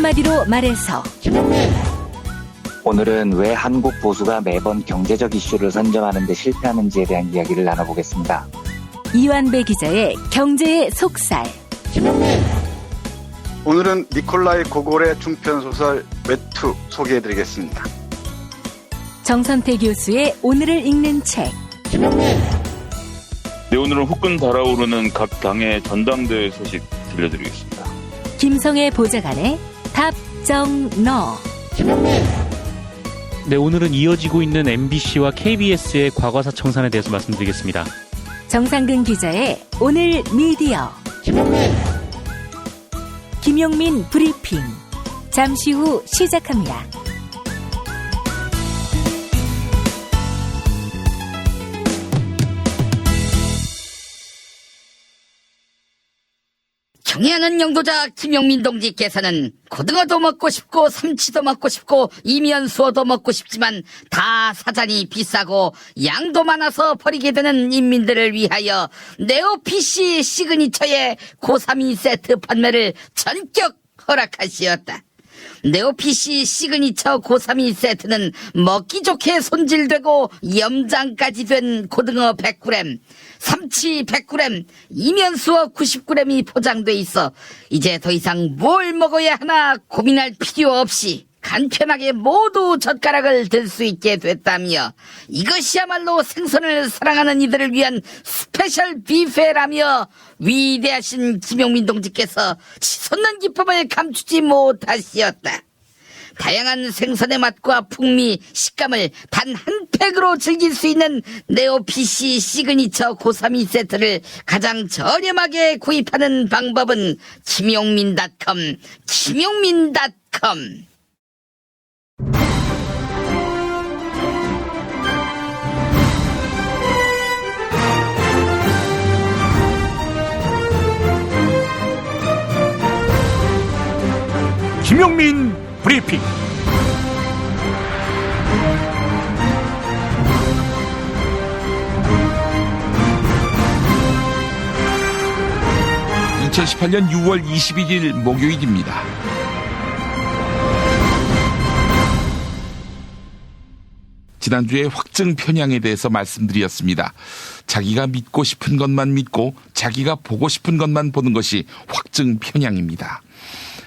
한마디로 말해서 오늘은 왜 한국 보수가 매번 경제적 이슈를 선점하는 데 실패하는지에 대한 이야기를 나눠보겠습니다. 이완배 기자의 경제의 속살. 오늘은 니콜라이 고골의 중편소설 외투 소개해드리겠습니다. 정선태 교수의 오늘을 읽는 책. 네, 오늘은 후끈 달아오르는 각 당의 전당대회 소식 들려드리겠습니다. 김성애 보좌관의 답정너. 네, 오늘은 이어지고 있는 MBC와 KBS의 과거사 청산에 대해서 말씀드리겠습니다. 정상근 기자의 오늘 미디어. 김용민 브리핑. 잠시 후 시작합니다. 경애하는 영도자 김용민 동지께서는 고등어도 먹고 싶고 삼치도 먹고 싶고 이면수어도 먹고 싶지만 다 사잔이 비싸고 양도 많아서 버리게 되는 인민들을 위하여 네오피시 시그니처의 고삼이 세트 판매를 전격 허락하시었다. 네오피시 시그니처 고삼이 세트는 먹기 좋게 손질되고 염장까지 된 고등어 100g, 삼치 100g, 이면수어 90g이 포장돼 있어 이제 더 이상 뭘 먹어야 하나 고민할 필요 없이 간편하게 모두 젓가락을 들 수 있게 됐다며 이것이야말로 생선을 사랑하는 이들을 위한 스페셜 뷔페라며 위대하신 김용민 동지께서 치솟는 기쁨을 감추지 못하시었다. 다양한 생선의 맛과 풍미, 식감을 단 한 팩으로 즐길 수 있는 네오피시 시그니처 고삼이 세트를 가장 저렴하게 구입하는 방법은 김용민.com. 김용민 브리핑. (2018년 6월 21일) 목요일입니다. 지난주에 확증 편향에 대해서 말씀드렸습니다. 자기가 믿고 싶은 것만 믿고 자기가 보고 싶은 것만 보는 것이 확증 편향입니다.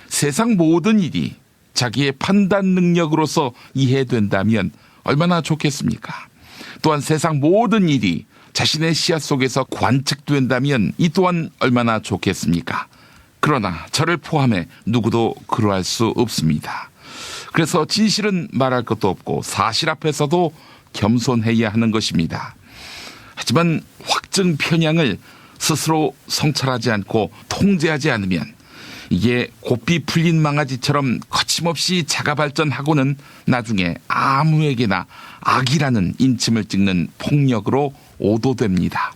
세상 모든 일이 자기의 판단 능력으로서 이해된다면 얼마나 좋겠습니까? 또한 세상 모든 일이 자신의 시야 속에서 관측된다면 이 또한 얼마나 좋겠습니까? 그러나 저를 포함해 누구도 그러할 수 없습니다. 그래서 진실은 말할 것도 없고 사실 앞에서도 겸손해야 하는 것입니다. 하지만 확증 편향을 스스로 성찰하지 않고 통제하지 않으면 이게 고삐 풀린 망아지처럼 거침없이 자가 발전하고는 나중에 아무에게나 악이라는 인침을 찍는 폭력으로 오도됩니다.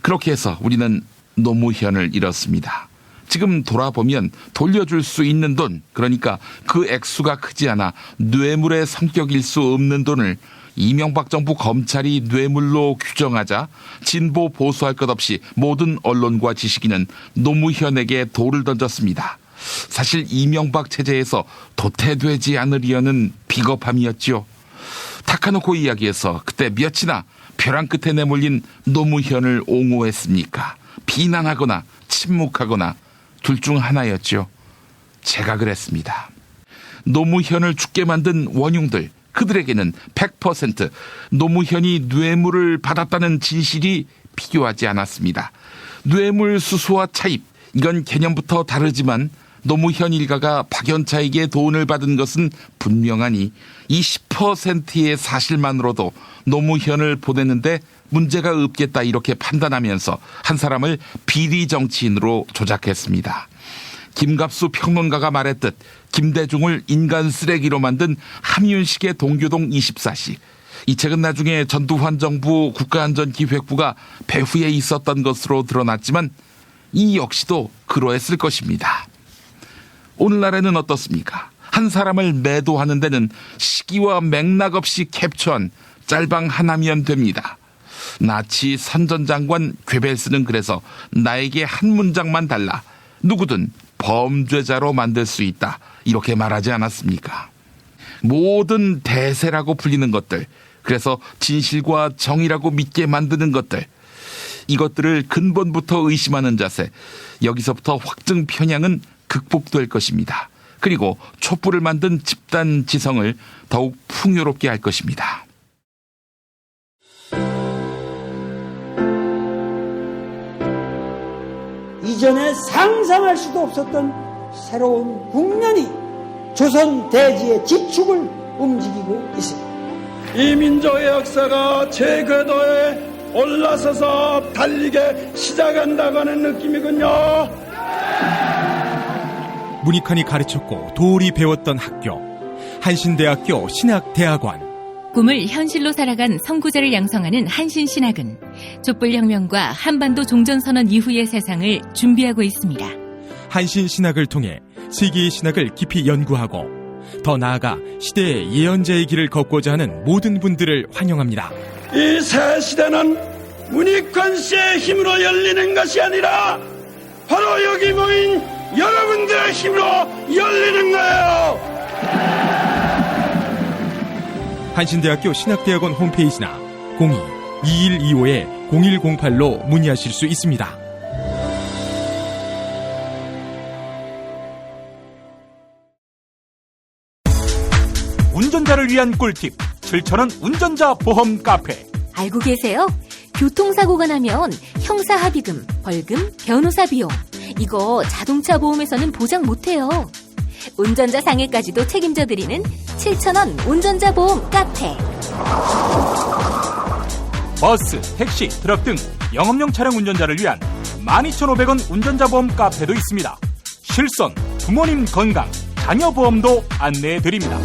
그렇게 해서 우리는 노무현을 잃었습니다. 지금 돌아보면 돌려줄 수 있는 돈, 그러니까 그 액수가 크지 않아 뇌물의 성격일 수 없는 돈을 이명박 정부 검찰이 뇌물로 규정하자 진보 보수할 것 없이 모든 언론과 지식인은 노무현에게 돌을 던졌습니다. 사실 이명박 체제에서 도태되지 않으려는 비겁함이었죠. 타카노코 이야기에서 그때 몇이나 벼랑 끝에 내몰린 노무현을 옹호했습니까? 비난하거나 침묵하거나 둘 중 하나였죠. 제가 그랬습니다. 노무현을 죽게 만든 원흉들, 그들에게는 100% 노무현이 뇌물을 받았다는 진실이 필요하지 않았습니다. 뇌물 수수와 차입, 이건 개념부터 다르지만 노무현 일가가 박연차에게 돈을 받은 것은 분명하니 이 10%의 사실만으로도 노무현을 보내는데 문제가 없겠다 이렇게 판단하면서 한 사람을 비리 정치인으로 조작했습니다. 김갑수 평론가가 말했듯 김대중을 인간 쓰레기로 만든 함윤식의 동교동 24시. 이 책은 나중에 전두환 정부 국가안전기획부가 배후에 있었던 것으로 드러났지만 이 역시도 그러했을 것입니다. 오늘날에는 어떻습니까? 한 사람을 매도하는 데는 시기와 맥락 없이 캡처한 짤방 하나면 됩니다. 나치 선전장관 괴벨스는 그래서 나에게 한 문장만 달라. 누구든 범죄자로 만들 수 있다. 이렇게 말하지 않았습니까? 모든 대세라고 불리는 것들, 그래서 진실과 정의라고 믿게 만드는 것들, 이것들을 근본부터 의심하는 자세, 여기서부터 확증 편향은 극복될 것입니다. 그리고 촛불을 만든 집단 지성을 더욱 풍요롭게 할 것입니다. 이전에 상상할 수도 없었던 새로운 국면이 조선 대지의 지축을 움직이고 있습니다. 이 민족의 역사가 제 궤도에 올라서서 달리게 시작한다고 하는 느낌이군요. 문익환이 가르쳤고 도울이 배웠던 학교, 한신대학교 신학대학원. 꿈을 현실로 살아간 선구자를 양성하는 한신신학은 촛불혁명과 한반도 종전선언 이후의 세상을 준비하고 있습니다. 한신신학을 통해 세계의 신학을 깊이 연구하고 더 나아가 시대의 예언자의 길을 걷고자 하는 모든 분들을 환영합니다. 이 새 시대는 문익환 씨의 힘으로 열리는 것이 아니라 바로 여기 모인 여러분들의 힘으로 열리는 거예요. 한신대학교 신학대학원 홈페이지나 02-2125-0108로 문의하실 수 있습니다. 운전자를 위한 꿀팁 7,000원 운전자 보험 카페. 알고 계세요? 교통사고가 나면 형사합의금, 벌금, 변호사 비용 이거 자동차 보험에서는 보장 못해요. 운전자 상해까지도 책임져드리는 7,000원 운전자 보험 카페. 버스, 택시, 트럭 등 영업용 차량 운전자를 위한 12,500원 운전자 보험 카페도 있습니다. 실손, 부모님 건강, 자녀 보험도 안내해드립니다.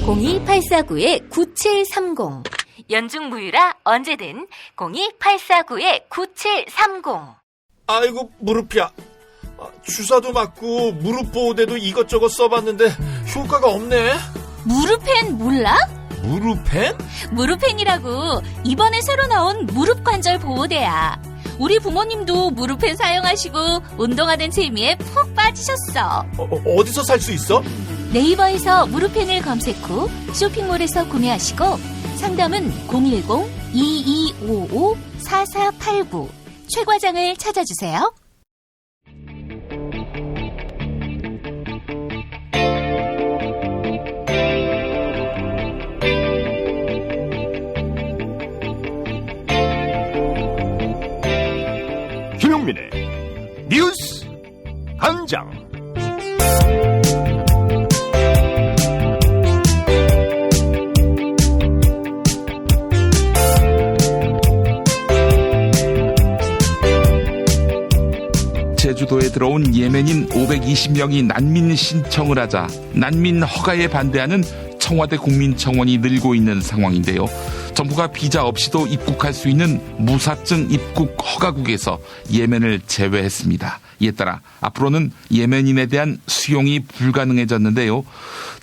02849-9730 연중 무휴라 언제든 02849-9730. 아이고 무릎이야. 주사도 맞고 무릎 보호대도 이것저것 써봤는데 효과가 없네. 무릎펜 몰라? 무릎펜? 무릎펜이라고 이번에 새로 나온 무릎 관절 보호대야. 우리 부모님도 무릎펜 사용하시고 운동하는 재미에 푹 빠지셨어. 어디서 살 수 있어? 네이버에서 무릎펜을 검색 후 쇼핑몰에서 구매하시고 상담은 010-2255-4489 최 과장을 찾아주세요. 김용민의 뉴스 한장. 제주도에 들어온 예멘인 520명이 난민 신청을 하자 난민 허가에 반대하는 청와대 국민청원이 늘고 있는 상황인데요. 정부가 비자 없이도 입국할 수 있는 무사증 입국 허가국에서 예멘을 제외했습니다. 이에 따라 앞으로는 예멘인에 대한 수용이 불가능해졌는데요.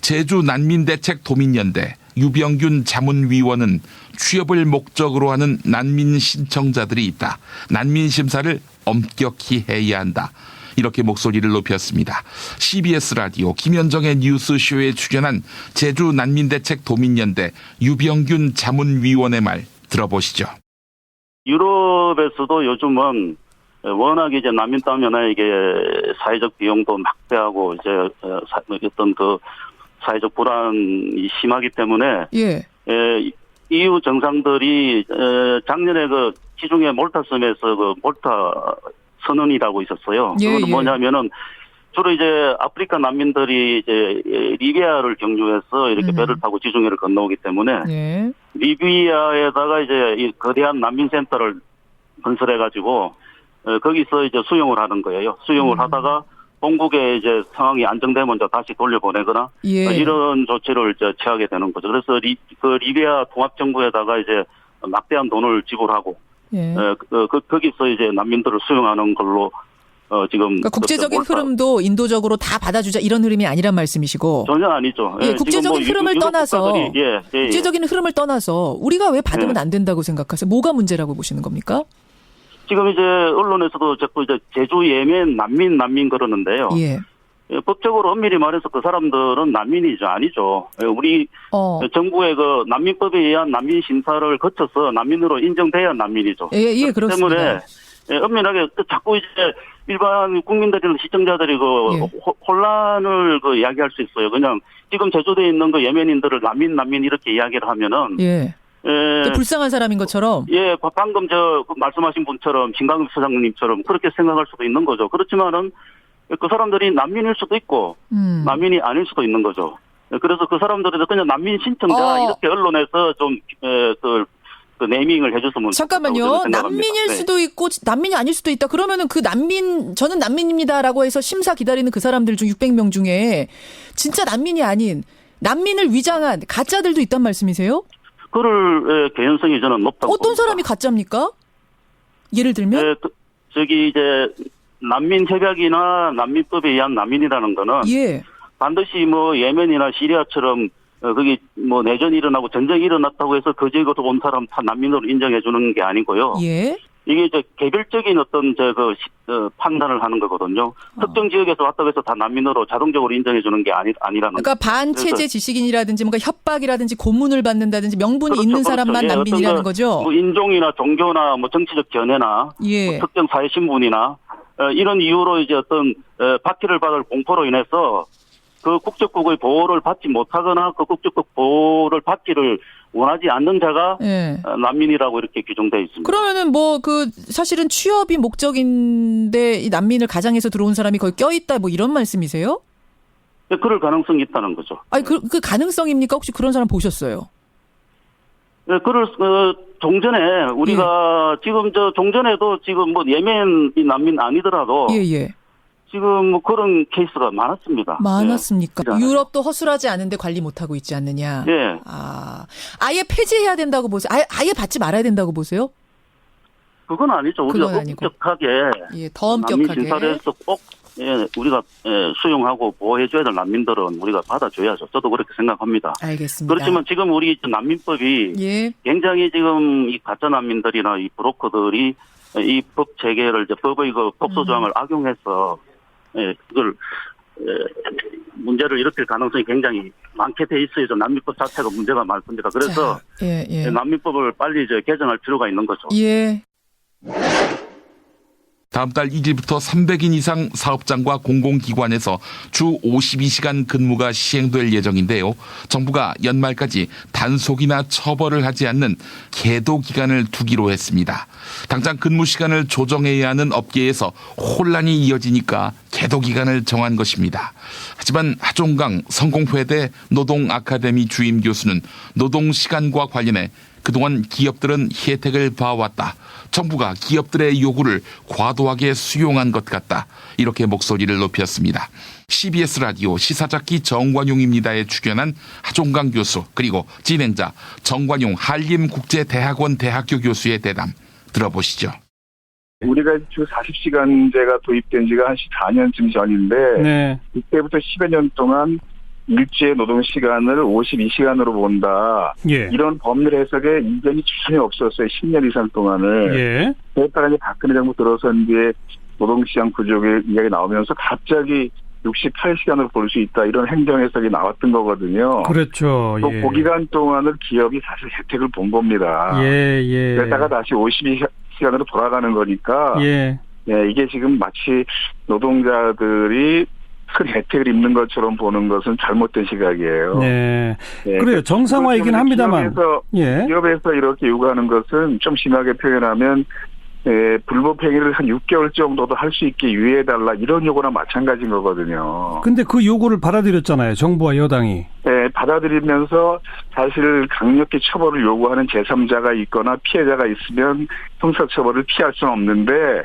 제주 난민대책 도민연대 유병균 자문위원은 취업을 목적으로 하는 난민 신청자들이 있다. 난민 심사를 엄격히 해야 한다. 이렇게 목소리를 높였습니다. CBS 라디오 김현정의 뉴스쇼에 출연한 제주 난민대책 도민연대 유병균 자문위원의 말 들어보시죠. 유럽에서도 요즘은 워낙 이제 난민 따면 이게 사회적 비용도 막대하고 이제 어떤 그 사회적 불안이 심하기 때문에 EU 정상들이 작년에 그 지중해 몰타섬에서 그 몰타 선언이라고 있었어요. 그건 뭐냐면은 주로 이제 아프리카 난민들이 이제 리비아를 경유해서 이렇게 배를 타고 지중해를 건너오기 때문에 리비아에다가 이제 이 거대한 난민센터를 건설해가지고 거기서 이제 수용을 하는 거예요. 수용을 하다가 본국에 이제 상황이 안정되면 다시 돌려보내거나 이런 조치를 이제 취하게 되는 거죠. 그래서 리비아 통합정부에다가 이제 막대한 돈을 지불하고 거기서 이제 난민들을 수용하는 걸로 지금 그러니까 국제적인 흐름도 인도적으로 다 받아주자 이런 흐름이 아니란 말씀이시고 전혀 아니죠. 국제적인 흐름을 떠나서 국제적인 흐름을 떠나서 우리가 왜 받으면 안 된다고 생각하세요? 뭐가 문제라고 보시는 겁니까? 지금 이제 언론에서도 자꾸 이제 제주 예멘 난민 그러는데요. 예. 법적으로 엄밀히 말해서 그 사람들은 난민이죠, 아니죠. 우리 정부의 그 난민법에 의한 난민 심사를 거쳐서 난민으로 인정돼야 난민이죠. 예, 그렇습니다. 때문에 엄밀하게 자꾸 이제 일반 국민들이나 시청자들이 혼란을 이야기할 수 있어요. 그냥 지금 제주도에 있는 그 예멘인들을 난민 이렇게 이야기를 하면은 불쌍한 사람인 것처럼. 예, 방금 말씀하신 분처럼 진강섭 소장님처럼 그렇게 생각할 수도 있는 거죠. 그렇지만은 그 사람들이 난민일 수도 있고 난민이 아닐 수도 있는 거죠. 그래서 그 사람들이 그냥 난민 신청자 이렇게 언론에서 좀 그 네이밍을 해줬으면 잠깐만요. 난민일 수도 있고 난민이 아닐 수도 있다. 그러면은 그 저는 난민입니다라고 해서 심사 기다리는 그 사람들 중 600명 중에 진짜 난민이 아닌 난민을 위장한 가짜들도 있단 말씀이세요? 그럴 개연성이 저는 높다고. 어떤 사람이 가짜입니까? 예를 들면? 저기 이제 난민 협약이나 난민법에 의한 난민이라는 거는 반드시 뭐 예멘이나 시리아처럼 거기 뭐 내전이 일어나고 전쟁이 일어났다고 해서 그 지역에서 온 사람 다 난민으로 인정해 주는 게 아니고요. 이게 이제 개별적인 어떤 판단을 하는 거거든요. 특정 지역에서 왔다고 해서 다 난민으로 자동적으로 인정해 주는 게 아니라는. 그러니까 반체제 지식인이라든지 뭔가 협박이라든지 고문을 받는다든지 명분이 있는 사람만 난민이라는 거죠. 뭐 인종이나 종교나 뭐 정치적 견해나 뭐 특정 사회 신분이나 이런 이유로 이제 어떤 박해를 받을 공포로 인해서 그 국적국의 보호를 받지 못하거나 그 국적국 보호를 받기를 원하지 않는 자가 난민이라고 이렇게 규정되어 있습니다. 그러면은 사실은 취업이 목적인데 이 난민을 가장해서 들어온 사람이 거기 껴있다 뭐 이런 말씀이세요? 네, 그럴 가능성이 있다는 거죠. 아니 그 가능성입니까? 혹시 그런 사람 보셨어요? 네, 종전에 우리가 지금 종전에도 지금 뭐 예멘이 난민 아니더라도 지금 뭐 그런 케이스가 많았습니다. 많았습니까? 유럽도 허술하지 않은데 관리 못하고 있지 않느냐? 아예 폐지해야 된다고 보세요? 아예 받지 말아야 된다고 보세요? 그건 아니죠. 우리가 엄격하게 더 엄격하게 난민 심사를 해서 꼭 우리가 수용하고 보호해줘야 될 난민들은 우리가 받아줘야죠. 저도 그렇게 생각합니다. 알겠습니다. 그렇지만 지금 우리 난민법이 굉장히 지금 이 가짜 난민들이나 이 브로커들이 이 법 체계를 이제 법의 그 법소 조항을 악용해서 그걸 문제를 일으킬 가능성이 굉장히 많게 돼 있어요. 난민법 자체가 문제가 많습니다. 그래서 난민법을 빨리 이제 개정할 필요가 있는 거죠. 다음 달 1일부터 300인 이상 사업장과 공공기관에서 주 52시간 근무가 시행될 예정인데요. 정부가 연말까지 단속이나 처벌을 하지 않는 계도 기간을 두기로 했습니다. 당장 근무 시간을 조정해야 하는 업계에서 혼란이 이어지니까 계도 기간을 정한 것입니다. 하지만 하종강 성공회대 노동아카데미 주임 교수는 노동시간과 관련해 그동안 기업들은 혜택을 봐왔다. 정부가 기업들의 요구를 과도하게 수용한 것 같다. 이렇게 목소리를 높였습니다. CBS 라디오 시사잡기 정관용입니다에 출연한 하종강 교수 그리고 진행자 정관용 한림국제대학원 대학교 교수의 대담 들어보시죠. 우리가 주 40시간제가 도입된 지가 한 4년쯤 전인데 이때부터 10여 년 동안 일주의 노동시간을 52시간으로 본다. 이런 법률 해석에 이견이 전혀 없었어요. 10년 이상 동안을. 그에 따라 이제 박근혜 정부 들어선 뒤에 노동시장 부족의 이야기 나오면서 갑자기 68시간으로 볼 수 있다. 이런 행정 해석이 나왔던 거거든요. 그렇죠. 또 그 기간 동안을 기업이 사실 혜택을 본 겁니다. 그러다가 다시 52시간으로 돌아가는 거니까 이게 지금 마치 노동자들이 큰 혜택을 입는 것처럼 보는 것은 잘못된 시각이에요. 그래요. 정상화이긴 합니다만. 기업에서 이렇게 요구하는 것은 좀 심하게 표현하면 불법 행위를 한 6개월 정도도 할 수 있게 유예해달라 이런 요구나 마찬가지인 거거든요. 근데 그 요구를 받아들였잖아요. 정부와 여당이. 받아들이면서 사실 강력히 처벌을 요구하는 제3자가 있거나 피해자가 있으면 형사처벌을 피할 수는 없는데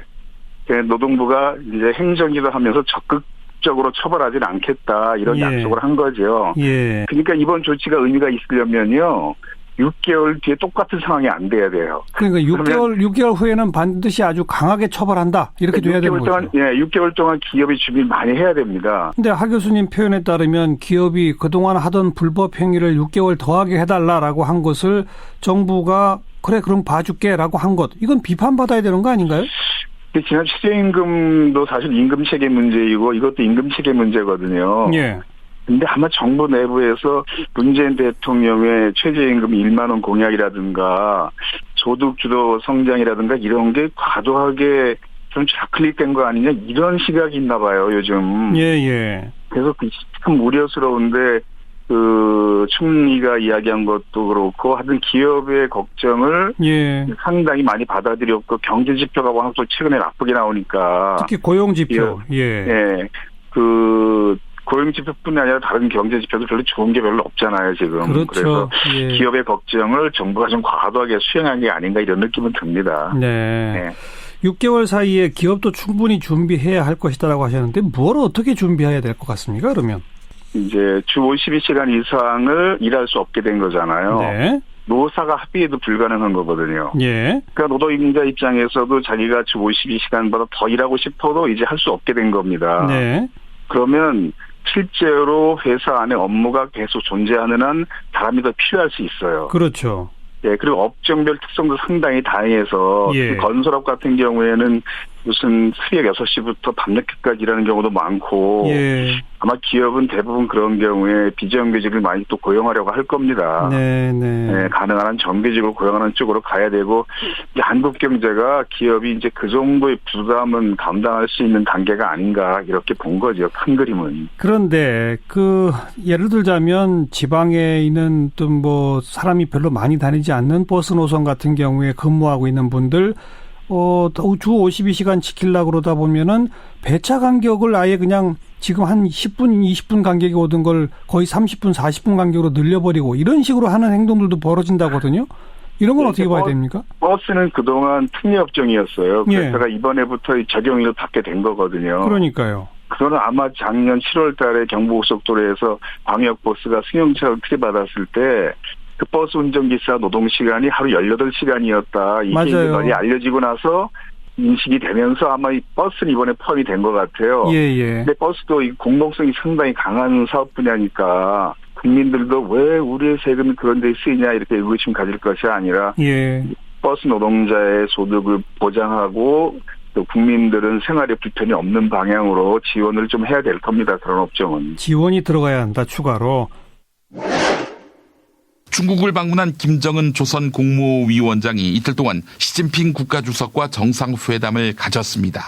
노동부가 이제 행정기도 하면서 적극적으로 처벌하지는 않겠다 이런 약속을 한 거죠. 그러니까 이번 조치가 의미가 있으려면요. 6개월 뒤에 똑같은 상황이 안 돼야 돼요. 그러니까 6개월 후에는 반드시 아주 강하게 처벌한다. 이렇게 돼야 되는 거죠. 6개월 동안 기업이 준비 많이 해야 됩니다. 근데 하 교수님 표현에 따르면 기업이 그동안 하던 불법 행위를 6개월 더하게 해달라라고 한 것을 정부가 그래 그럼 봐줄게라고 한 것 이건 비판받아야 되는 거 아닌가요? 지난 최저임금도 사실 임금 체계 문제이고 이것도 임금 체계 문제거든요. 예. 근데 아마 정부 내부에서 문재인 대통령의 최저임금 1만 원 공약이라든가 소득주도 성장이라든가 이런 게 과도하게 좀 좌클릭된 거 아니냐 이런 시각이 있나 봐요 요즘. 예. 그래서 참 우려스러운데 총리가 이야기한 것도 그렇고 하여튼 기업의 걱정을 상당히 많이 받아들였고 경제 지표가 워낙 또 최근에 나쁘게 나오니까 특히 고용 지표. 고용 지표뿐이 아니라 다른 경제 지표도 별로 좋은 게 별로 없잖아요 지금. 그렇죠. 그래서 기업의 걱정을 정부가 좀 과도하게 수행한 게 아닌가 이런 느낌은 듭니다. 네. 6개월 사이에 기업도 충분히 준비해야 할 것이다라고 하셨는데 뭘 어떻게 준비해야 될 것 같습니까? 그러면 이제 주 52시간 이상을 일할 수 없게 된 거잖아요. 네. 노사가 합의해도 불가능한 거거든요. 예. 그러니까 노동자 입장에서도 자기가 주 52시간보다 더 일하고 싶어도 이제 할 수 없게 된 겁니다. 네. 그러면 실제로 회사 안에 업무가 계속 존재하는 한 사람이 더 필요할 수 있어요. 그렇죠. 예, 그리고 업종별 특성도 상당히 다양해서 건설업 같은 경우에는 무슨 새벽 6시부터 밤늦게까지 일하는 경우도 많고 아마 기업은 대부분 그런 경우에 비정규직을 많이 또 고용하려고 할 겁니다. 네, 가능한 한 정규직을 고용하는 쪽으로 가야 되고 한국 경제가 기업이 이제 그 정도의 부담은 감당할 수 있는 단계가 아닌가 이렇게 본 거죠. 큰 그림은. 그런데 예를 들자면 지방에 있는 또 뭐 사람이 별로 많이 다니지 않는 버스 노선 같은 경우에 근무하고 있는 분들 주 52시간 지키려고 그러다 보면은 배차 간격을 아예 그냥 지금 한 10분, 20분 간격이 오던 걸 거의 30분, 40분 간격으로 늘려버리고 이런 식으로 하는 행동들도 벌어진다거든요. 이런 건 어떻게 봐야 됩니까? 버스는 그동안 특례업종이었어요. 그래서 이번에부터 적용을 받게 된 거거든요. 그러니까요. 그거는 아마 작년 7월 달에 경부고속도로에서 광역버스가 승용차를 특례받았을 때 그 버스 운전기사 노동시간이 하루 18시간이었다. 이게 이제 널리 알려지고 나서 인식이 되면서 아마 이 버스는 이번에 포함이 된 것 같아요. 근데 버스도 이 공동성이 상당히 강한 사업 분야니까 국민들도 왜 우리의 세금이 그런 데 쓰이냐 이렇게 의구심 가질 것이 아니라 버스 노동자의 소득을 보장하고 또 국민들은 생활에 불편이 없는 방향으로 지원을 좀 해야 될 겁니다. 그런 업종은. 지원이 들어가야 한다. 추가로. 중국을 방문한 김정은 조선 국무위원장이 이틀 동안 시진핑 국가주석과 정상회담을 가졌습니다.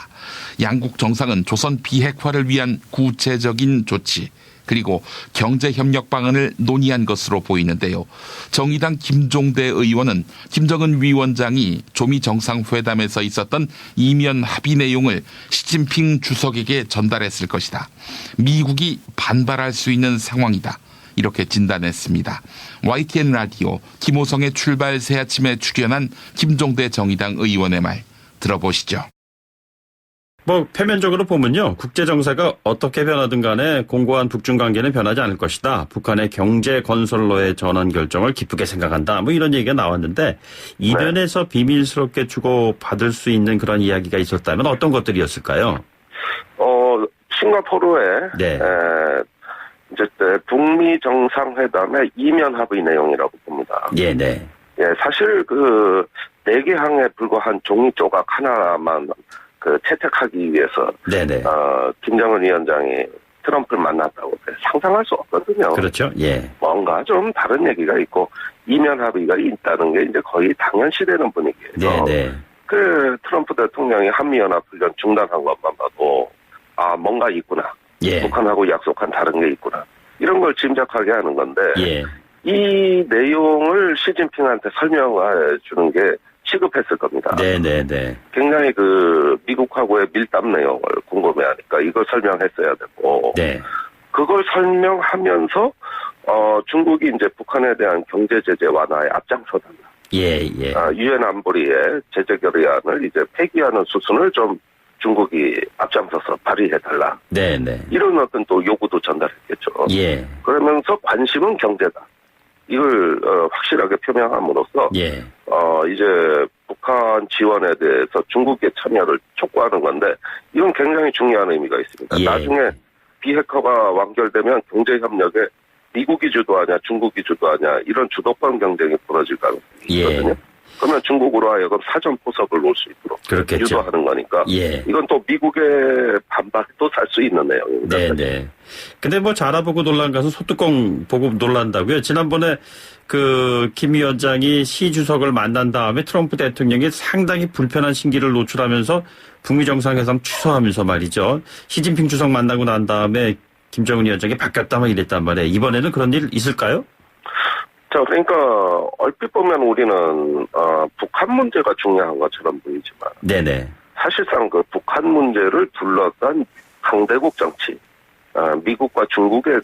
양국 정상은 조선 비핵화를 위한 구체적인 조치 그리고 경제협력 방안을 논의한 것으로 보이는데요. 정의당 김종대 의원은 김정은 위원장이 조미 정상회담에서 있었던 이면 합의 내용을 시진핑 주석에게 전달했을 것이다. 미국이 반발할 수 있는 상황이다. 이렇게 진단했습니다. YTN 라디오 김호성의 출발 새아침에 출연한 김종대 정의당 의원의 말 들어보시죠. 표면적으로 보면요. 국제정세가 어떻게 변하든 간에 공고한 북중 관계는 변하지 않을 것이다. 북한의 경제 건설로의 전환 결정을 기쁘게 생각한다. 이런 얘기가 나왔는데 이 면에서 비밀스럽게 주고받을 수 있는 그런 이야기가 있었다면 어떤 것들이었을까요? 싱가포르에 이제 북미 정상회담의 이면 합의 내용이라고 봅니다. 사실 4개 항에 불과한 종이 조각 하나만 채택하기 위해서 김정은 위원장이 트럼프를 만났다고 상상할 수 없거든요. 그렇죠. 뭔가 좀 다른 얘기가 있고 이면 합의가 있다는 게 이제 거의 당연시되는 분위기예요. 트럼프 대통령이 한미연합훈련 중단한 것만 봐도 뭔가 있구나. 북한하고 약속한 다른 게 있구나. 이런 걸 짐작하게 하는 건데 이 내용을 시진핑한테 설명해 주는 게 시급했을 겁니다. 굉장히 미국하고의 밀답 내용을 궁금해하니까 이걸 설명했어야 되고 그걸 설명하면서 중국이 이제 북한에 대한 경제 제재 완화에 앞장서달라. 유엔 안보리의 제재 결의안을 이제 폐기하는 수순을 좀 중국이 앞장서서 발의해달라. 이런 어떤 또 요구도 전달했겠죠. 그러면서 관심은 경제다. 이걸 확실하게 표명함으로써 이제 북한 지원에 대해서 중국의 참여를 촉구하는 건데 이건 굉장히 중요한 의미가 있습니다. 나중에 비핵화가 완결되면 경제협력에 미국이 주도하냐 중국이 주도하냐 이런 주도권 경쟁이 벌어질 가능성이 있거든요. 그러면 그러면 중국으로 하여금 사전 포석을 놓을 수 있도록 그렇겠죠. 유도하는 거니까. 예. 이건 또 미국의 반박도 살 수 있는 내용입니다. 네네. 근데 뭐 자라보고 놀란 가서 소뚜껑 보고 놀란다고요. 지난번에 김 위원장이 시 주석을 만난 다음에 트럼프 대통령이 상당히 불편한 신기를 노출하면서 북미 정상회담 취소하면서 말이죠. 시진핑 주석 만나고 난 다음에 김정은 위원장이 바뀌었다 막 이랬단 말이에요. 이번에는 그런 일 있을까요? 자, 그러니까 얼핏 보면 우리는 북한 문제가 중요한 것처럼 보이지만 네네. 사실상 그 북한 문제를 둘러싼 강대국 정치, 미국과 중국의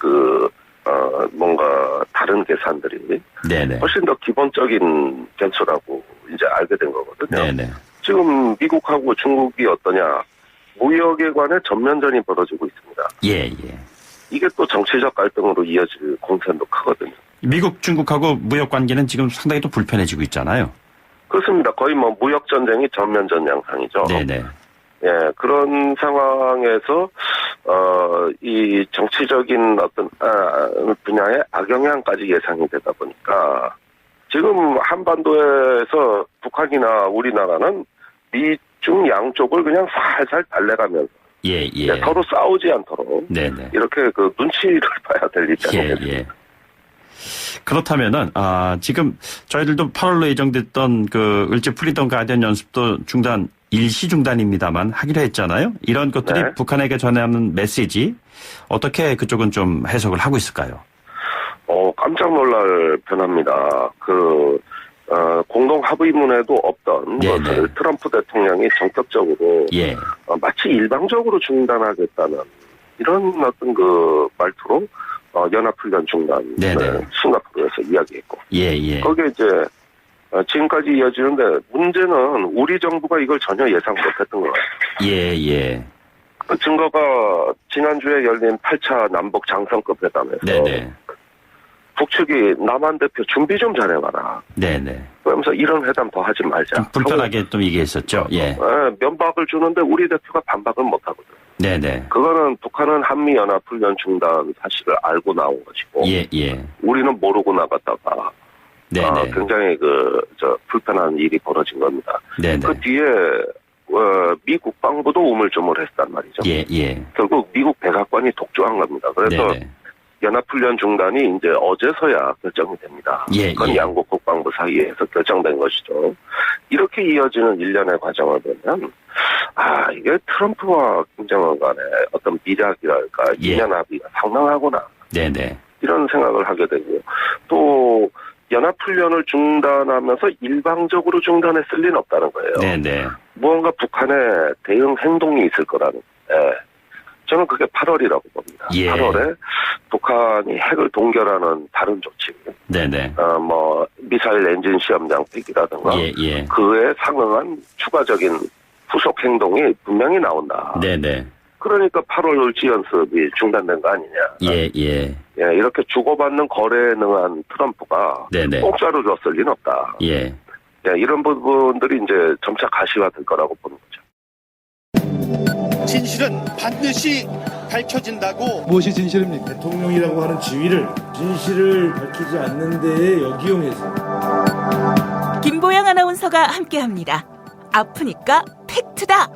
뭔가 다른 계산들이 네네. 훨씬 더 기본적인 변수라고 이제 알게 된 거거든요. 네네. 지금 미국하고 중국이 어떠냐, 무역에 관해 전면전이 벌어지고 있습니다. 예. 이게 또 정치적 갈등으로 이어질 공산도 크거든요. 미국, 중국하고 무역 관계는 지금 상당히 또 불편해지고 있잖아요. 그렇습니다. 거의 뭐 무역 전쟁이 전면전 양상이죠. 네네. 예, 그런 상황에서 이 정치적인 어떤 분야의 악영향까지 예상이 되다 보니까 지금 한반도에서 북한이나 우리나라는 미중 양쪽을 그냥 살살 달래가면서 예. 서로 싸우지 않도록 네네. 이렇게 눈치를 봐야 될 입장입니다. 예. 그렇다면은 지금 저희들도 8월로 예정됐던 을지 프리덤 가디언 연습도 일시 중단입니다만 하기로 했잖아요. 이런 것들이 네. 북한에게 전하는 메시지 어떻게 그쪽은 좀 해석을 하고 있을까요? 깜짝 놀랄 변화입니다. 공동 합의문에도 없던 것을 트럼프 대통령이 전격적으로 마치 일방적으로 중단하겠다는 이런 어떤 말투로 연합훈련 중단을 싱가포르에서 이야기했고 거기에 이제 지금까지 이어지는데 문제는 우리 정부가 이걸 전혀 예상 못했던 것 같아요. 그 증거가 지난주에 열린 8차 남북 장성급 회담에서 북측이 남한 대표 준비 좀 잘해봐라. 그러면서 이런 회담 더 하지 말자. 좀 불편하게 또 얘기했었죠. 면박을 주는데 우리 대표가 반박을 못하거든. 그거는 북한은 한미연합훈련 중단 사실을 알고 나온 것이고 우리는 모르고 나갔다가 굉장히 불편한 일이 벌어진 겁니다. 그 뒤에 미 국방부도 우물쭈물했단 말이죠. 결국 미국 백악관이 독주한 겁니다. 그래서 연합훈련 중단이 이제 어제서야 결정이 됩니다. 그건 양국 국방부 사이에서 결정된 것이죠. 이렇게 이어지는 일련의 과정을 보면 이게 트럼프와 김정은 간의 어떤 미략이랄까 인연 합의가 상당하구나. 이런 생각을 하게 되고요. 또 연합훈련을 중단하면서 일방적으로 중단했을 리는 없다는 거예요. 무언가 북한의 대응 행동이 있을 거라는. 저는 그게 8월이라고 봅니다. 8월에 북한이 핵을 동결하는 다른 조치, 미사일 엔진 시험장 폐기라든가 그에 상응한 추가적인 후속 행동이 분명히 나온다. 그러니까 8월 을지 연습이 중단된 거 아니냐. 이렇게 주고받는 거래에 능한 트럼프가 공짜로 줬을 리는 없다. 이런 부분들이 이제 점차 가시화될 거라고 보는 거죠. 진실은 반드시 밝혀진다고. 무엇이 진실입니까? 대통령이라고 하는 지위를 진실을 밝히지 않는 데에 역이용해서. 김보영 아나운서가 함께합니다. 아프니까 팩트다.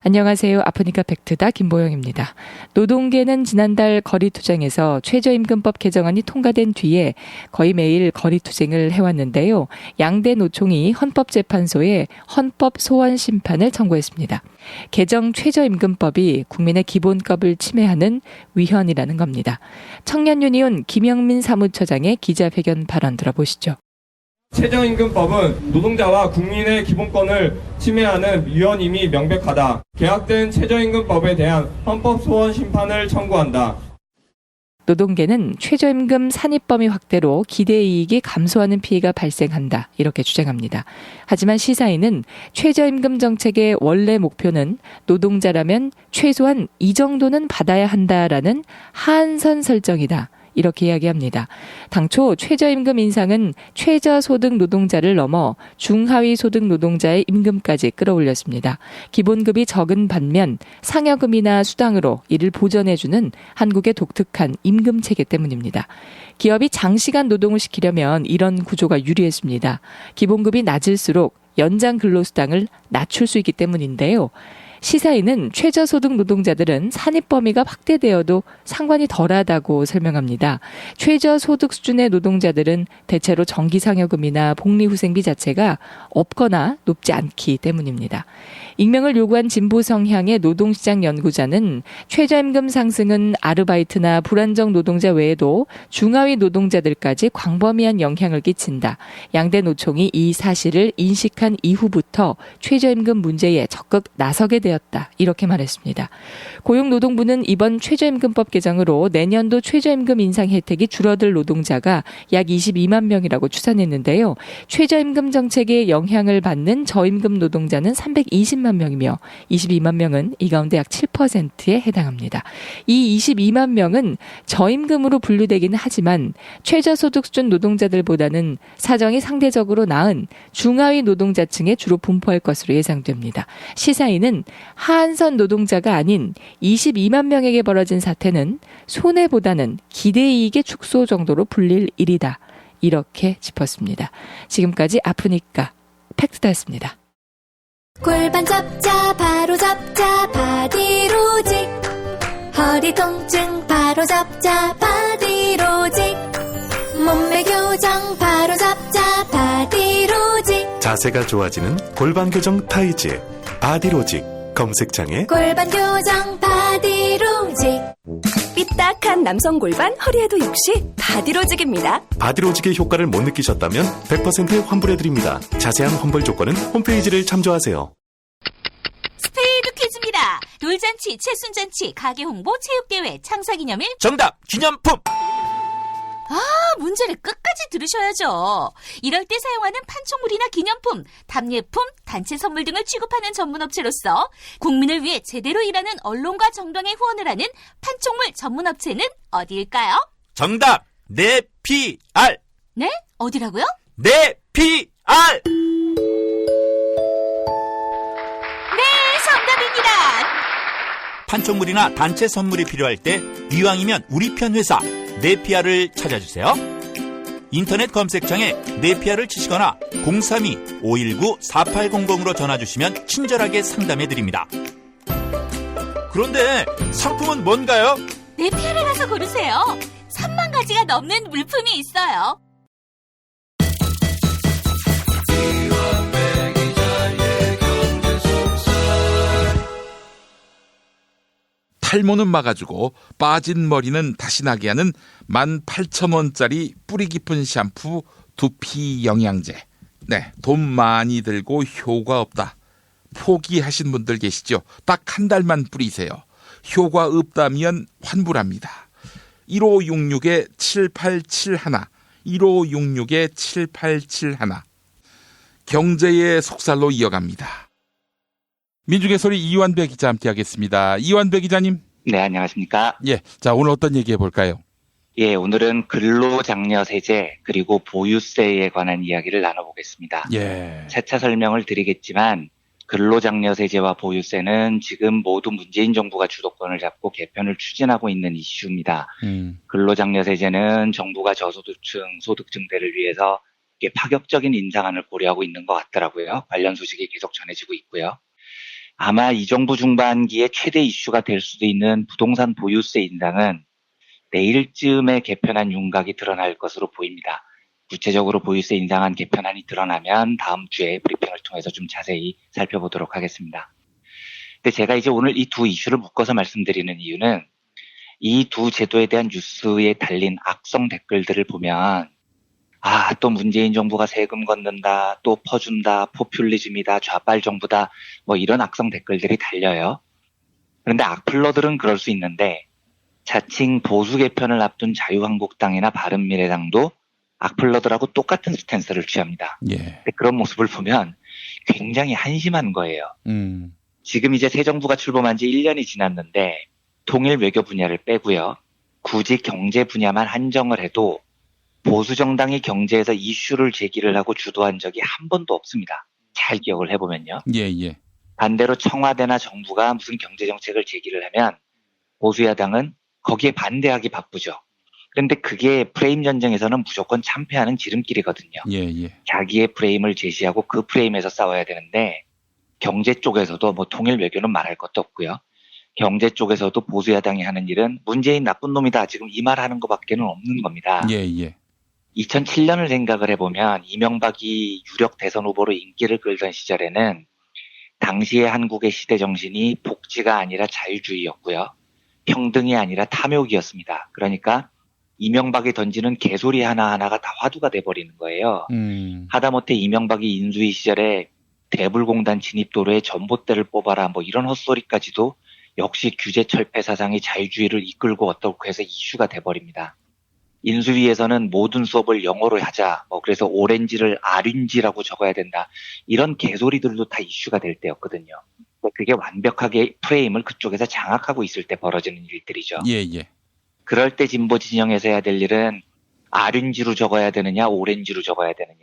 안녕하세요. 아프니까 팩트다 김보영입니다. 노동계는 지난달 거리투쟁에서 최저임금법 개정안이 통과된 뒤에 거의 매일 거리투쟁을 해왔는데요. 양대 노총이 헌법재판소에 헌법소원심판을 청구했습니다. 개정 최저임금법이 국민의 기본급을 침해하는 위헌이라는 겁니다. 청년유니온 김영민 사무처장의 기자회견 발언 들어보시죠. 최저임금법은 노동자와 국민의 기본권을 침해하는 위헌임이 명백하다. 개각된 최저임금법에 대한 헌법소원 심판을 청구한다. 노동계는 최저임금 산입범위 확대로 기대이익이 감소하는 피해가 발생한다. 이렇게 주장합니다. 하지만 시사인은 최저임금 정책의 원래 목표는 노동자라면 최소한 이 정도는 받아야 한다라는 하한선 설정이다. 이렇게 이야기합니다. 당초 최저임금 인상은 최저소득 노동자를 넘어 중하위 소득 노동자의 임금까지 끌어올렸습니다. 기본급이 적은 반면 상여금이나 수당으로 이를 보전해주는 한국의 독특한 임금 체계 때문입니다. 기업이 장시간 노동을 시키려면 이런 구조가 유리했습니다. 기본급이 낮을수록 연장 근로수당을 낮출 수 있기 때문인데요. 시사인은 최저소득 노동자들은 산입 범위가 확대되어도 상관이 덜하다고 설명합니다. 최저소득 수준의 노동자들은 대체로 정기상여금이나 복리후생비 자체가 없거나 높지 않기 때문입니다. 익명을 요구한 진보 성향의 노동시장 연구자는 최저임금 상승은 아르바이트나 불안정 노동자 외에도 중하위 노동자들까지 광범위한 영향을 끼친다. 양대 노총이 이 사실을 인식한 이후부터 최저임금 문제에 적극 나서게 되었다. 이렇게 말했습니다. 고용노동부는 이번 최저임금법 개정으로 내년도 최저임금 인상 혜택이 줄어들 노동자가 약 22만 명이라고 추산했는데요. 최저임금 정책에 영향을 받는 저임금 노동자는 320만 명이며 22만 명은 이 가운데 약 7%에 해당합니다. 이 22만 명은 저임금으로 분류되기는 하지만 최저소득 수준 노동자들보다는 사정이 상대적으로 나은 중하위 노동자층에 주로 분포할 것으로 예상됩니다. 시사인은 하한선 노동자가 아닌 22만 명에게 벌어진 사태는 손해보다는 기대이익의 축소 정도로 불릴 일이다. 이렇게 짚었습니다. 지금까지 아프니까 팩트다였습니다. 골반 잡자 바로 잡자 바디로직 허리 통증 바로 잡자 바디로직 몸매 교정 바로 잡자 바디로직 자세가 좋아지는 골반 교정 타이즈 바디로직 검색창에 골반 교정 바디로직 삐딱한 남성 골반 허리에도 역시 바디로직입니다. 바디로직의 효과를 못 느끼셨다면 100% 환불해드립니다. 자세한 환불 조건은 홈페이지를 참조하세요. 스페이드 퀴즈입니다. 돌잔치, 채순잔치, 가게 홍보, 체육대회, 창사기념일. 정답! 기념품! 문제를 끝까지 들으셔야죠. 이럴 때 사용하는 판촉물이나 기념품, 답례품, 단체 선물 등을 취급하는 전문업체로서 국민을 위해 제대로 일하는 언론과 정당에 후원을 하는 판촉물 전문업체는 어디일까요? 정답! 네피알! 네? 어디라고요? 네피알! 네, 정답입니다. 판촉물이나 단체 선물이 필요할 때 이왕이면 우리 편 회사 네피아를 찾아주세요. 인터넷 검색창에 네피아를 치시거나 032-519-4800으로 전화주시면 친절하게 상담해드립니다. 그런데 상품은 뭔가요? 네피아를 가서 고르세요. 3만 가지가 넘는 물품이 있어요. 탈모는 막아주고 빠진 머리는 다시 나게 하는 18,000원짜리 뿌리 깊은 샴푸 두피 영양제. 네, 돈 많이 들고 효과 없다. 포기하신 분들 계시죠? 딱 한 달만 뿌리세요. 효과 없다면 환불합니다. 1566-7871 1566-7871 경제의 속살로 이어갑니다. 민중의 소리 이완배 기자 함께하겠습니다. 이완배 기자님. 네, 안녕하십니까. 예, 자 오늘 어떤 얘기 해볼까요? 예, 오늘은 근로장려세제 그리고 보유세에 관한 이야기를 나눠보겠습니다. 예. 차차 설명을 드리겠지만 근로장려세제와 보유세는 지금 모두 문재인 정부가 주도권을 잡고 개편을 추진하고 있는 이슈입니다. 근로장려세제는 정부가 저소득층 소득 증대를 위해서 파격적인 인상안을 고려하고 있는 것 같더라고요. 관련 소식이 계속 전해지고 있고요. 아마 이 정부 중반기에 최대 이슈가 될 수도 있는 부동산 보유세 인상은 내일쯤에 개편안 윤곽이 드러날 것으로 보입니다. 구체적으로 보유세 인상안 개편안이 드러나면 다음 주에 브리핑을 통해서 좀 자세히 살펴보도록 하겠습니다. 근데 제가 이제 오늘 이 두 이슈를 묶어서 말씀드리는 이유는 이 두 제도에 대한 뉴스에 달린 악성 댓글들을 보면 또 문재인 정부가 세금 걷는다, 또 퍼준다, 포퓰리즘이다, 좌빨 정부다, 뭐 이런 악성 댓글들이 달려요. 그런데 악플러들은 그럴 수 있는데 자칭 보수 개편을 앞둔 자유한국당이나 바른미래당도 악플러들하고 똑같은 스탠스를 취합니다. 예. 근데 그런 모습을 보면 굉장히 한심한 거예요. 지금 이제 새 정부가 출범한 지 1년이 지났는데 통일 외교 분야를 빼고요. 굳이 경제 분야만 한정을 해도 보수 정당이 경제에서 이슈를 제기를 하고 주도한 적이 한 번도 없습니다. 잘 기억을 해보면요. 예. 반대로 청와대나 정부가 무슨 경제 정책을 제기를 하면 보수 야당은 거기에 반대하기 바쁘죠. 그런데 그게 프레임 전쟁에서는 무조건 참패하는 지름길이거든요. 예. 자기의 프레임을 제시하고 그 프레임에서 싸워야 되는데 경제 쪽에서도 뭐 통일 외교는 말할 것도 없고요. 경제 쪽에서도 보수 야당이 하는 일은 문재인 나쁜 놈이다. 지금 이 말 하는 것밖에는 없는 겁니다. 예. 2007년을 생각을 해보면 이명박이 유력 대선 후보로 인기를 끌던 시절에는 당시의 한국의 시대 정신이 복지가 아니라 자유주의였고요. 평등이 아니라 탐욕이었습니다. 그러니까 이명박이 던지는 개소리 하나하나가 다 화두가 돼버리는 거예요. 하다못해 이명박이 인수위 시절에 대불공단 진입도로에 전봇대를 뽑아라 뭐 이런 헛소리까지도 역시 규제철폐 사상이 자유주의를 이끌고 어떻고 해서 이슈가 돼버립니다. 인수위에서는 모든 수업을 영어로 하자, 뭐 그래서 오렌지를 아린지라고 적어야 된다. 이런 개소리들도 다 이슈가 될 때였거든요. 그게 완벽하게 프레임을 그쪽에서 장악하고 있을 때 벌어지는 일들이죠. 예. 그럴 때 진보 진영에서 해야 될 일은 아린지로 적어야 되느냐, 오렌지로 적어야 되느냐,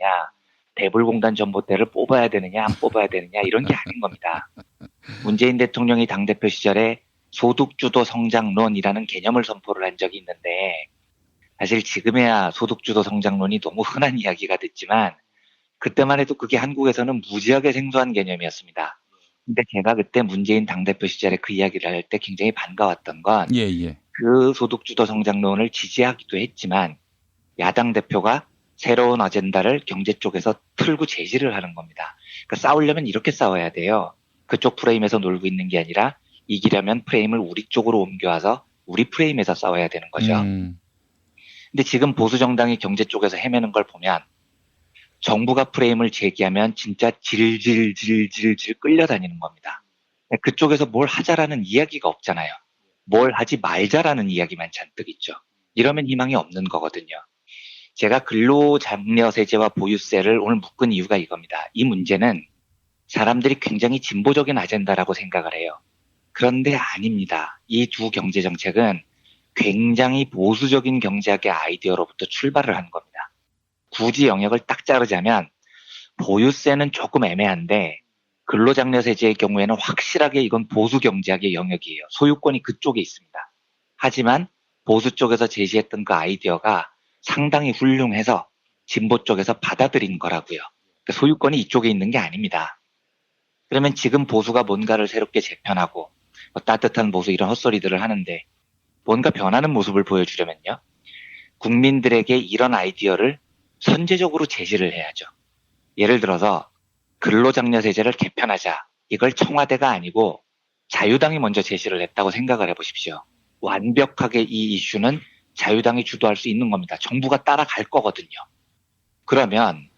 대불공단 전봇대를 뽑아야 되느냐, 안 뽑아야 되느냐 이런 게 아닌 겁니다. 문재인 대통령이 당대표 시절에 소득주도 성장론이라는 개념을 선포를 한 적이 있는데 사실 지금에야 소득주도 성장론이 너무 흔한 이야기가 됐지만 그때만 해도 그게 한국에서는 무지하게 생소한 개념이었습니다. 근데 제가 그때 문재인 당대표 시절에 그 이야기를 할 때 굉장히 반가웠던 건 그 소득주도 성장론을 지지하기도 했지만 야당 대표가 새로운 아젠다를 경제 쪽에서 틀고 제시를 하는 겁니다. 그러니까 싸우려면 이렇게 싸워야 돼요. 그쪽 프레임에서 놀고 있는 게 아니라 이기려면 프레임을 우리 쪽으로 옮겨와서 우리 프레임에서 싸워야 되는 거죠. 근데 지금 보수 정당이 경제 쪽에서 헤매는 걸 보면 정부가 프레임을 제기하면 진짜 질질질질질 끌려다니는 겁니다. 그쪽에서 뭘 하자라는 이야기가 없잖아요. 뭘 하지 말자라는 이야기만 잔뜩 있죠. 이러면 희망이 없는 거거든요. 제가 근로장려세제와 보유세를 오늘 묶은 이유가 이겁니다. 이 문제는 사람들이 굉장히 진보적인 아젠다라고 생각을 해요. 그런데 아닙니다. 이 두 경제정책은 굉장히 보수적인 경제학의 아이디어로부터 출발을 한 겁니다. 굳이 영역을 딱 자르자면 보유세는 조금 애매한데 근로장려세제의 경우에는 확실하게 이건 보수 경제학의 영역이에요. 소유권이 그쪽에 있습니다. 하지만 보수 쪽에서 제시했던 그 아이디어가 상당히 훌륭해서 진보 쪽에서 받아들인 거라고요. 그러니까 소유권이 이쪽에 있는 게 아닙니다. 그러면 지금 보수가 뭔가를 새롭게 재편하고 뭐 따뜻한 보수 이런 헛소리들을 하는데 뭔가 변하는 모습을 보여주려면요. 국민들에게 이런 아이디어를 선제적으로 제시를 해야죠. 예를 들어서 근로장려세제를 개편하자. 이걸 청와대가 아니고 자유당이 먼저 제시를 했다고 생각을 해보십시오. 완벽하게 이 이슈는 자유당이 주도할 수 있는 겁니다. 정부가 따라갈 거거든요. 그러면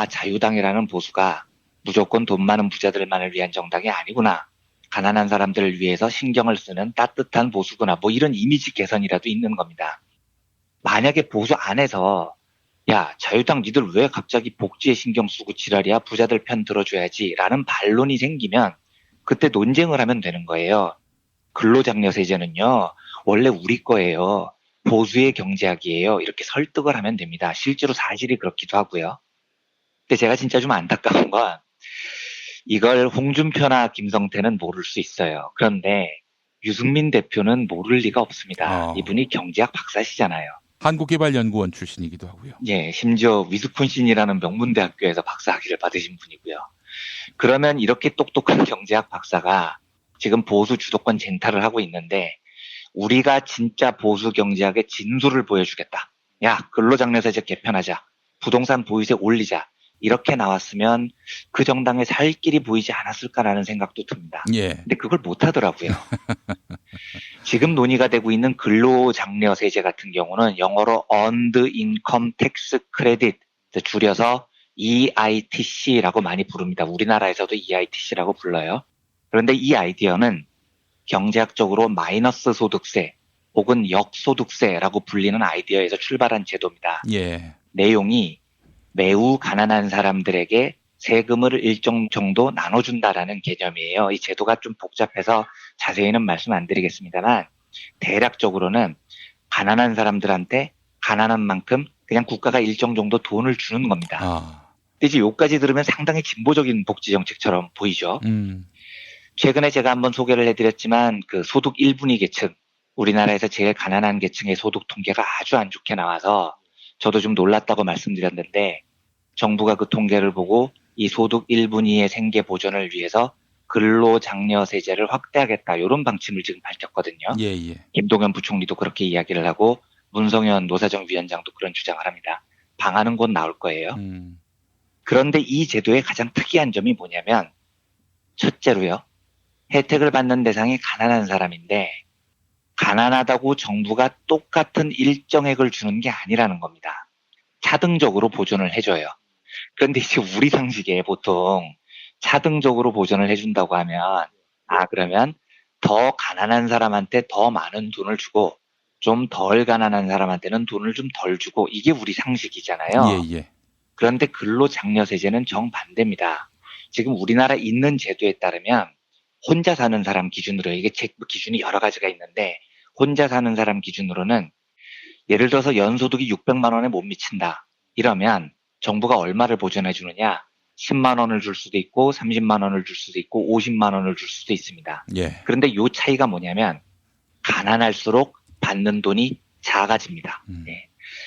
자유당이라는 보수가 무조건 돈 많은 부자들만을 위한 정당이 아니구나. 가난한 사람들을 위해서 신경을 쓰는 따뜻한 보수구나. 뭐 이런 이미지 개선이라도 있는 겁니다. 만약에 보수 안에서 야 자유당 니들 왜 갑자기 복지에 신경 쓰고 지랄이야. 부자들 편 들어줘야지 라는 반론이 생기면 그때 논쟁을 하면 되는 거예요. 근로장려세제는요. 원래 우리 거예요. 보수의 경제학이에요. 이렇게 설득을 하면 됩니다. 실제로 사실이 그렇기도 하고요. 근데 제가 진짜 좀 안타까운 건 이걸 홍준표나 김성태는 모를 수 있어요. 그런데 유승민 대표는 모를 리가 없습니다. 이분이 경제학 박사시잖아요. 한국개발연구원 출신이기도 하고요. 예, 심지어 위스콘신이라는 명문대학교에서 박사학위를 받으신 분이고요. 그러면 이렇게 똑똑한 경제학 박사가 지금 보수 주도권 쟁탈을 하고 있는데 우리가 진짜 보수 경제학의 진수를 보여주겠다. 야, 근로장려세제 개편하자. 부동산 보유세 올리자. 이렇게 나왔으면 그 정당에 살 길이 보이지 않았을까라는 생각도 듭니다. 예. 근데 그걸 못 하더라고요. 지금 논의가 되고 있는 근로장려세제 같은 경우는 영어로 Earned Income Tax Credit, 줄여서 EITC라고 많이 부릅니다. 우리나라에서도 EITC라고 불러요. 그런데 이 아이디어는 경제학적으로 마이너스 소득세 혹은 역소득세라고 불리는 아이디어에서 출발한 제도입니다. 예. 내용이 매우 가난한 사람들에게 세금을 일정 정도 나눠준다라는 개념이에요. 이 제도가 좀 복잡해서 자세히는 말씀 안 드리겠습니다만 대략적으로는 가난한 사람들한테 가난한 만큼 그냥 국가가 일정 정도 돈을 주는 겁니다. 근데 이제 요까지 들으면 상당히 진보적인 복지 정책처럼 보이죠. 최근에 제가 한번 소개를 해드렸지만 그 소득 1분위 계층, 우리나라에서 제일 가난한 계층의 소득 통계가 아주 안 좋게 나와서 저도 좀 놀랐다고 말씀드렸는데 정부가 그 통계를 보고 이 소득 1분위의 생계 보전을 위해서 근로장려세제를 확대하겠다 이런 방침을 지금 밝혔거든요. 김동연 부총리도 그렇게 이야기를 하고 문성현 노사정위원장도 그런 주장을 합니다. 방안은 곧 나올 거예요. 그런데 이 제도의 가장 특이한 점이 뭐냐면 첫째로요. 혜택을 받는 대상이 가난한 사람인데 가난하다고 정부가 똑같은 일정액을 주는 게 아니라는 겁니다. 차등적으로 보존을 해줘요. 그런데 이제 우리 상식에 보통 차등적으로 보존을 해준다고 하면 그러면 더 가난한 사람한테 더 많은 돈을 주고 좀 덜 가난한 사람한테는 돈을 좀 덜 주고 이게 우리 상식이잖아요. 그런데 근로장려세제는 정반대입니다. 지금 우리나라 있는 제도에 따르면 혼자 사는 사람 기준으로 이게 기준이 여러 가지가 있는데 혼자 사는 사람 기준으로는 예를 들어서 연소득이 600만 원에 못 미친다. 이러면 정부가 얼마를 보전해 주느냐? 10만 원을 줄 수도 있고 30만 원을 줄 수도 있고 50만 원을 줄 수도 있습니다. 그런데 요 차이가 뭐냐면 가난할수록 받는 돈이 작아집니다.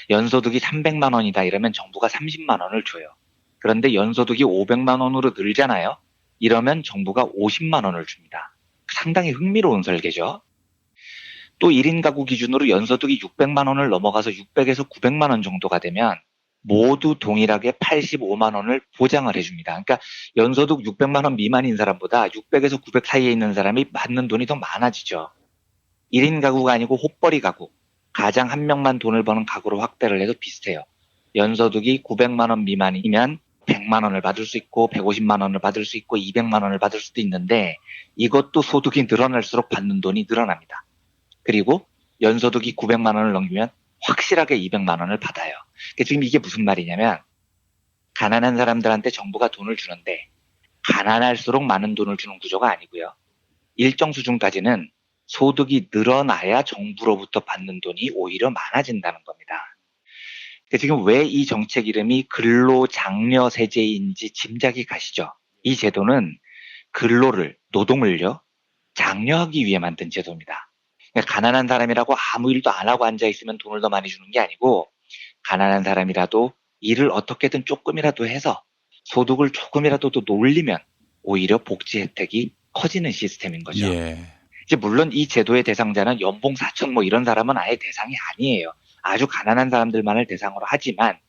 연소득이 300만 원이다 이러면 정부가 30만 원을 줘요. 그런데 연소득이 500만 원으로 늘잖아요. 이러면 정부가 50만 원을 줍니다. 상당히 흥미로운 설계죠. 또 1인 가구 기준으로 연소득이 600만 원을 넘어가서 600에서 900만 원 정도가 되면 모두 동일하게 85만 원을 보장을 해줍니다. 그러니까 연소득 600만 원 미만인 사람보다 600에서 900 사이에 있는 사람이 받는 돈이 더 많아지죠. 1인 가구가 아니고 헛벌이 가구, 가장 한 명만 돈을 버는 가구로 확대를 해도 비슷해요. 연소득이 900만 원 미만이면 100만 원을 받을 수 있고 150만 원을 받을 수 있고 200만 원을 받을 수도 있는데 이것도 소득이 늘어날수록 받는 돈이 늘어납니다. 그리고 연소득이 900만 원을 넘기면 확실하게 200만 원을 받아요. 그러니까 지금 이게 무슨 말이냐면 가난한 사람들한테 정부가 돈을 주는데 가난할수록 많은 돈을 주는 구조가 아니고요. 일정 수준까지는 소득이 늘어나야 정부로부터 받는 돈이 오히려 많아진다는 겁니다. 그러니까 지금 왜 이 정책 이름이 근로장려세제인지 짐작이 가시죠? 이 제도는 근로를, 노동을요, 장려하기 위해 만든 제도입니다. 그러니까 가난한 사람이라고 아무 일도 안 하고 앉아있으면 돈을 더 많이 주는 게 아니고 가난한 사람이라도 일을 어떻게든 조금이라도 해서 소득을 조금이라도 더 올리면 오히려 복지 혜택이 커지는 시스템인 거죠. 이제 물론 이 제도의 대상자는 연봉 4천 뭐 이런 사람은 아예 대상이 아니에요. 아주 가난한 사람들만을 대상으로 하지만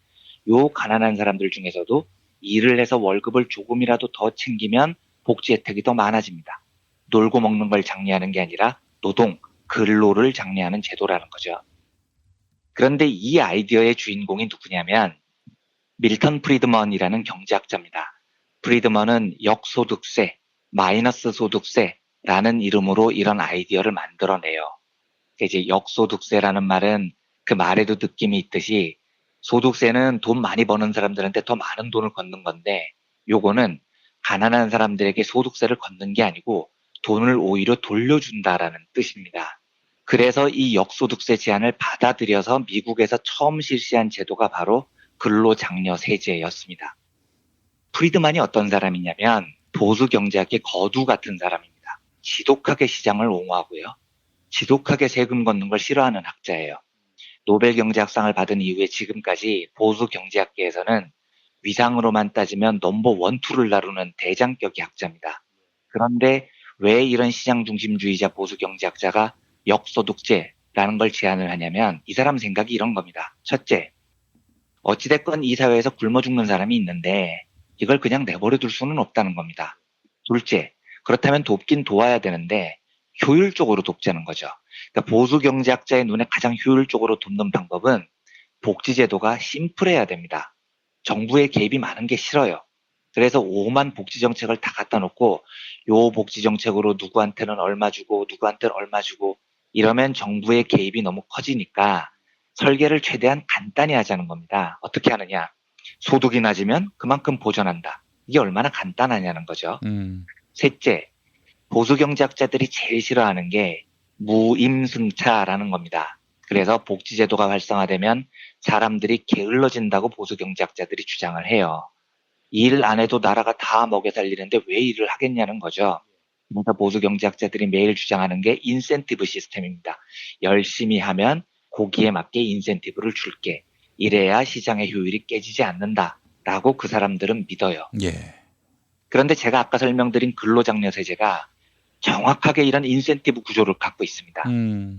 요 가난한 사람들 중에서도 일을 해서 월급을 조금이라도 더 챙기면 복지 혜택이 더 많아집니다. 놀고 먹는 걸 장려하는 게 아니라 노동, 근로를 장려하는 제도라는 거죠. 그런데 이 아이디어의 주인공이 누구냐면 밀턴 프리드먼이라는 경제학자입니다. 프리드먼은 역소득세, 마이너스 소득세라는 이름으로 이런 아이디어를 만들어내요. 이제 역소득세라는 말은 그 말에도 느낌이 있듯이 소득세는 돈 많이 버는 사람들한테 더 많은 돈을 걷는 건데 요거는 가난한 사람들에게 소득세를 걷는 게 아니고 돈을 오히려 돌려준다라는 뜻입니다. 그래서 이 역소득세 제한을 받아들여서 미국에서 처음 실시한 제도가 바로 근로장려세제였습니다. 프리드만이 어떤 사람이냐면 보수 경제학의 거두 같은 사람입니다. 지독하게 시장을 옹호하고요. 지독하게 세금 걷는 걸 싫어하는 학자예요. 노벨 경제학상을 받은 이후에 지금까지 보수 경제학계에서는 위상으로만 따지면 넘버 1, 2를 다루는 대장격의 학자입니다. 그런데 왜 이런 시장 중심주의자 보수 경제학자가 역소득제라는 걸 제안을 하냐면 이 사람 생각이 이런 겁니다. 첫째, 어찌됐건 이 사회에서 굶어 죽는 사람이 있는데 이걸 그냥 내버려 둘 수는 없다는 겁니다. 둘째, 그렇다면 돕긴 도와야 되는데 효율적으로 돕자는 거죠. 그러니까 보수 경제학자의 눈에 가장 효율적으로 돕는 방법은 복지제도가 심플해야 됩니다. 정부의 개입이 많은 게 싫어요. 그래서 오만 복지정책을 다 갖다 놓고 요 복지정책으로 누구한테는 얼마 주고 누구한테는 얼마 주고 이러면 정부의 개입이 너무 커지니까 설계를 최대한 간단히 하자는 겁니다. 어떻게 하느냐. 소득이 낮으면 그만큼 보전한다. 이게 얼마나 간단하냐는 거죠. 셋째, 보수 경제학자들이 제일 싫어하는 게 무임승차라는 겁니다. 그래서 복지제도가 활성화되면 사람들이 게을러진다고 보수 경제학자들이 주장을 해요. 일 안 해도 나라가 다 먹여 살리는데 왜 일을 하겠냐는 거죠. 그래서 보수 경제학자들이 매일 주장하는 게 인센티브 시스템입니다. 열심히 하면 거기에 맞게 인센티브를 줄게. 이래야 시장의 효율이 깨지지 않는다라고 그 사람들은 믿어요. 예. 그런데 제가 아까 설명드린 근로장려세제가 정확하게 이런 인센티브 구조를 갖고 있습니다.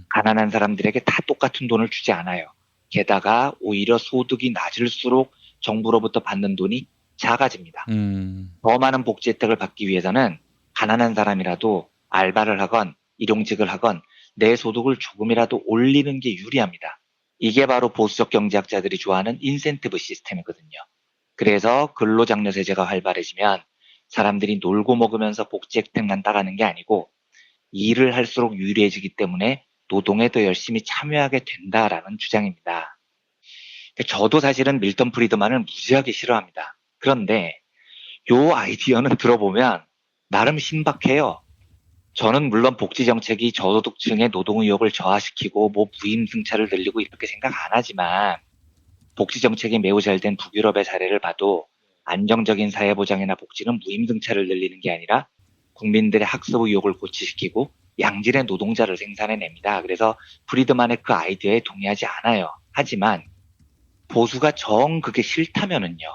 가난한 사람들에게 다 똑같은 돈을 주지 않아요. 게다가 오히려 소득이 낮을수록 정부로부터 받는 돈이 작아집니다. 더 많은 복지 혜택을 받기 위해서는 가난한 사람이라도 알바를 하건 일용직을 하건 내 소득을 조금이라도 올리는 게 유리합니다. 이게 바로 보수적 경제학자들이 좋아하는 인센티브 시스템이거든요. 그래서 근로장려세제가 활발해지면 사람들이 놀고 먹으면서 복지 혜택만 따가는 게 아니고 일을 할수록 유리해지기 때문에 노동에 더 열심히 참여하게 된다라는 주장입니다. 저도 사실은 밀턴 프리드만을 무지하게 싫어합니다. 그런데 요 아이디어는 들어보면 나름 신박해요. 저는 물론 복지 정책이 저소득층의 노동 의욕을 저하시키고 무임승차를 늘리고 이렇게 생각 안 하지만 복지 정책이 매우 잘 된 북유럽의 사례를 봐도 안정적인 사회보장이나 복지는 무임승차를 늘리는 게 아니라 국민들의 학습 의욕을 고취시키고 양질의 노동자를 생산해냅니다. 그래서 프리드만의 그 아이디어에 동의하지 않아요. 하지만 보수가 정 그게 싫다면은요.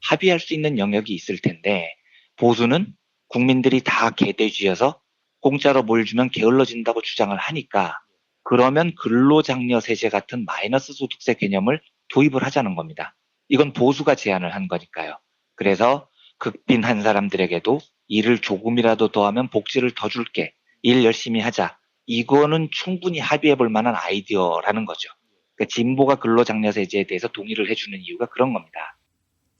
합의할 수 있는 영역이 있을 텐데 보수는 국민들이 다 개돼지여서 공짜로 뭘 주면 게을러진다고 주장을 하니까 그러면 근로장려세제 같은 마이너스 소득세 개념을 도입을 하자는 겁니다. 이건 보수가 제안을 한 거니까요. 그래서 극빈한 사람들에게도 일을 조금이라도 더 하면 복지를 더 줄게. 일 열심히 하자. 이거는 충분히 합의해 볼 만한 아이디어라는 거죠. 그러니까 진보가 근로장려세제에 대해서 동의를 해주는 이유가 그런 겁니다.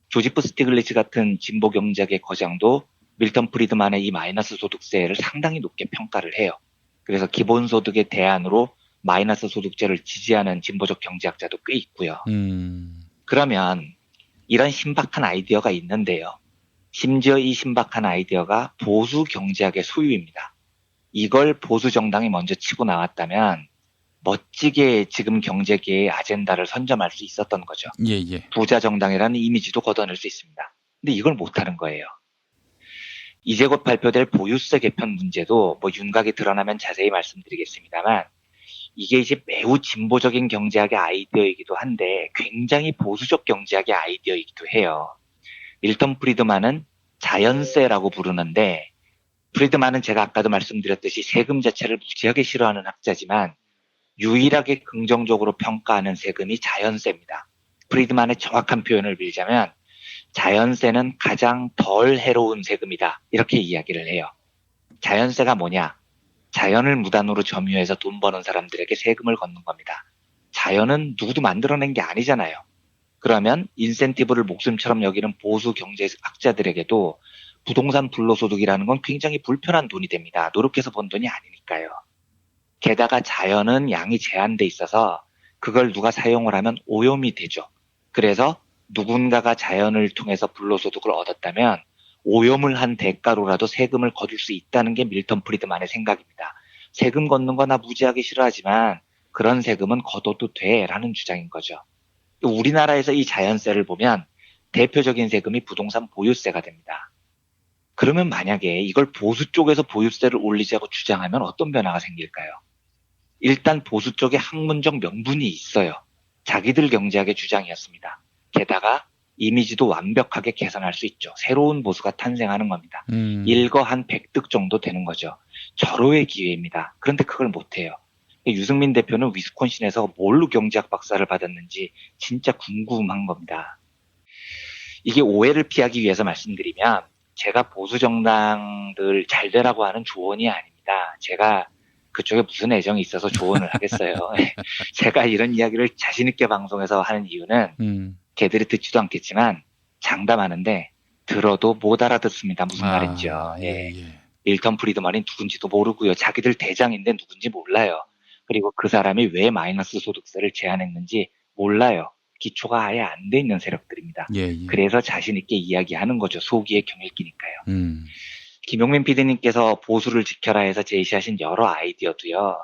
조지프 스티글리츠 같은 진보 경제학의 거장도 밀턴 프리드만의 이 마이너스 소득세를 상당히 높게 평가를 해요. 그래서 기본소득의 대안으로 마이너스 소득제를 지지하는 진보적 경제학자도 꽤 있고요. 그러면 이런 신박한 아이디어가 있는데요. 심지어 이 신박한 아이디어가 보수 경제학의 소유입니다. 이걸 보수 정당이 먼저 치고 나왔다면 멋지게 지금 경제계의 아젠다를 선점할 수 있었던 거죠. 예. 부자 정당이라는 이미지도 걷어낼 수 있습니다. 근데 이걸 못하는 거예요. 이제 곧 발표될 보유세 개편 문제도 윤곽이 드러나면 자세히 말씀드리겠습니다만 이게 이제 매우 진보적인 경제학의 아이디어이기도 한데 굉장히 보수적 경제학의 아이디어이기도 해요. 밀턴 프리드만은 자연세라고 부르는데 프리드만은 제가 아까도 말씀드렸듯이 세금 자체를 무지하게 싫어하는 학자지만 유일하게 긍정적으로 평가하는 세금이 자연세입니다. 프리드만의 정확한 표현을 빌자면 자연세는 가장 덜 해로운 세금이다. 이렇게 이야기를 해요. 자연세가 뭐냐? 자연을 무단으로 점유해서 돈 버는 사람들에게 세금을 걷는 겁니다. 자연은 누구도 만들어낸 게 아니잖아요. 그러면 인센티브를 목숨처럼 여기는 보수 경제학자들에게도 부동산 불로소득이라는 건 굉장히 불편한 돈이 됩니다. 노력해서 번 돈이 아니니까요. 게다가 자연은 양이 제한돼 있어서 그걸 누가 사용을 하면 오염이 되죠. 그래서 누군가가 자연을 통해서 불로소득을 얻었다면 오염을 한 대가로라도 세금을 거둘 수 있다는 게 밀턴 프리드만의 생각입니다. 세금 걷는 거 나 무지하게 싫어하지만 그런 세금은 걷어도 돼라는 주장인 거죠. 우리나라에서 이 자연세를 보면 대표적인 세금이 부동산 보유세가 됩니다. 그러면 만약에 이걸 보수 쪽에서 보유세를 올리자고 주장하면 어떤 변화가 생길까요? 일단 보수 쪽에 학문적 명분이 있어요. 자기들 경제학의 주장이었습니다. 게다가 이미지도 완벽하게 개선할 수 있죠. 새로운 보수가 탄생하는 겁니다. 일거 한 100득 정도 되는 거죠. 절호의 기회입니다. 그런데 그걸 못해요. 유승민 대표는 위스콘신에서 뭘로 경제학 박사를 받았는지 진짜 궁금한 겁니다. 이게 오해를 피하기 위해서 말씀드리면 제가 보수 정당들 잘 되라고 하는 조언이 아닙니다. 제가 그쪽에 무슨 애정이 있어서 조언을 하겠어요. 제가 이런 이야기를 자신 있게 방송에서 하는 이유는 걔들이 듣지도 않겠지만 장담하는데 들어도 못 알아듣습니다. 무슨 말인지요. 밀턴 프리드만이 누군지도 모르고요. 자기들 대장인데 누군지 몰라요. 그리고 그 사람이 왜 마이너스 소득세를 제안했는지 몰라요. 기초가 아예 안 돼 있는 세력들입니다. 그래서 자신 있게 이야기하는 거죠. 소기의 경읽기니까요. 김용민 PD님께서 보수를 지켜라 해서 제시하신 여러 아이디어도요.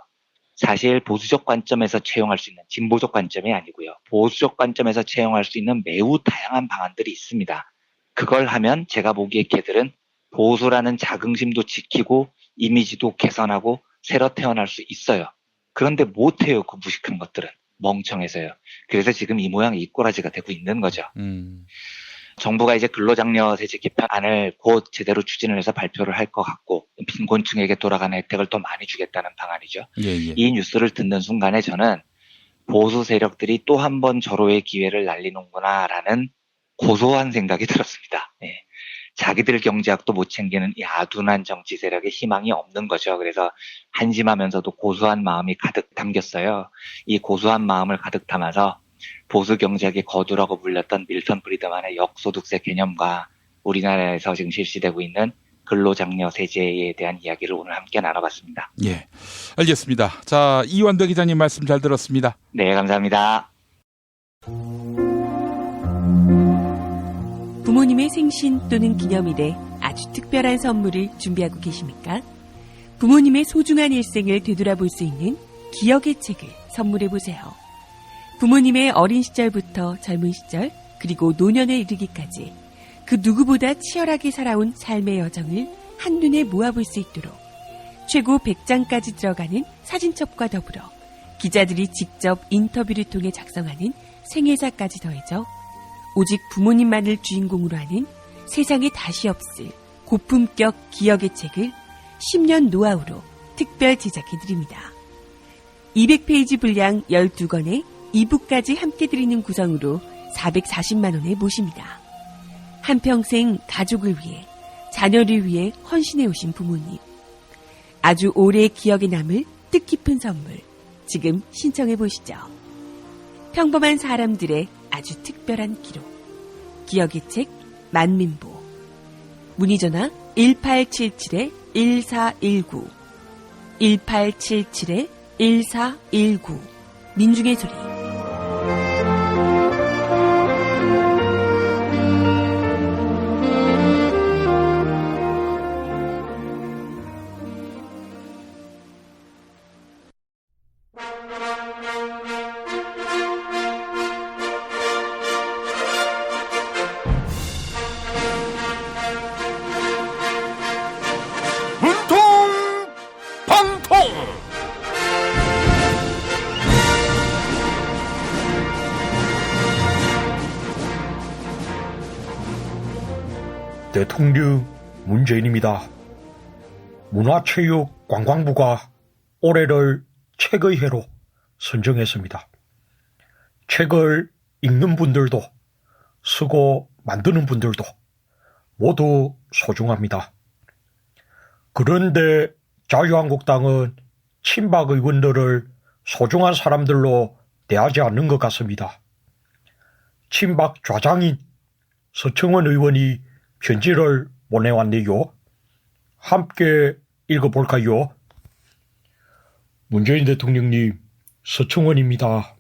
사실 보수적 관점에서 채용할 수 있는, 진보적 관점이 아니고요. 보수적 관점에서 채용할 수 있는 매우 다양한 방안들이 있습니다. 그걸 하면 제가 보기에 걔들은 보수라는 자긍심도 지키고 이미지도 개선하고 새로 태어날 수 있어요. 그런데 못해요. 그 무식한 것들은. 멍청해서요. 그래서 지금 이 모양 이 꼬라지가 되고 있는 거죠. 정부가 이제 근로장려 세제 개편안을 곧 제대로 추진을 해서 발표를 할 것 같고 빈곤층에게 돌아가는 혜택을 더 많이 주겠다는 방안이죠. 이 뉴스를 듣는 순간에 저는 보수 세력들이 또 한 번 절호의 기회를 날리는구나라는 고소한 생각이 들었습니다. 자기들 경제학도 못 챙기는 이 아둔한 정치 세력에 희망이 없는 거죠. 그래서 한심하면서도 고소한 마음이 가득 담겼어요. 이 고소한 마음을 가득 담아서 보수 경제학의 거두라고 불렸던 밀턴 프리드만의 역소득세 개념과 우리나라에서 지금 실시되고 있는 근로장려 세제에 대한 이야기를 오늘 함께 나눠봤습니다. 예, 알겠습니다. 자, 이완배 기자님 말씀 잘 들었습니다. 네, 감사합니다. 부모님의 생신 또는 기념일에 아주 특별한 선물을 준비하고 계십니까? 부모님의 소중한 일생을 되돌아볼 수 있는 기억의 책을 선물해보세요. 부모님의 어린 시절부터 젊은 시절 그리고 노년에 이르기까지 그 누구보다 치열하게 살아온 삶의 여정을 한눈에 모아볼 수 있도록 최고 100장까지 들어가는 사진첩과 더불어 기자들이 직접 인터뷰를 통해 작성하는 생애사까지 더해져 오직 부모님만을 주인공으로 하는 세상에 다시 없을 고품격 기억의 책을 10년 노하우로 특별 제작해드립니다. 200페이지 분량 12권에 2부까지 함께 드리는 구성으로 440만 원에 모십니다. 한평생 가족을 위해, 자녀를 위해 헌신해 오신 부모님. 아주 오래 기억에 남을 뜻깊은 선물. 지금 신청해 보시죠. 평범한 사람들의 아주 특별한 기록. 기억의 책 만민보. 문의전화 1877-1419 1877-1419 민중의 소리. 대통령 문재인입니다. 문화체육관광부가 올해를 책의 해로 선정했습니다. 책을 읽는 분들도 쓰고 만드는 분들도 모두 소중합니다. 그런데 자유한국당은 친박 의원들을 소중한 사람들로 대하지 않는 것 같습니다. 친박 좌장인 서청원 의원이 편지를 보내왔네요. 함께 읽어볼까요? 문재인 대통령님, 서청원입니다.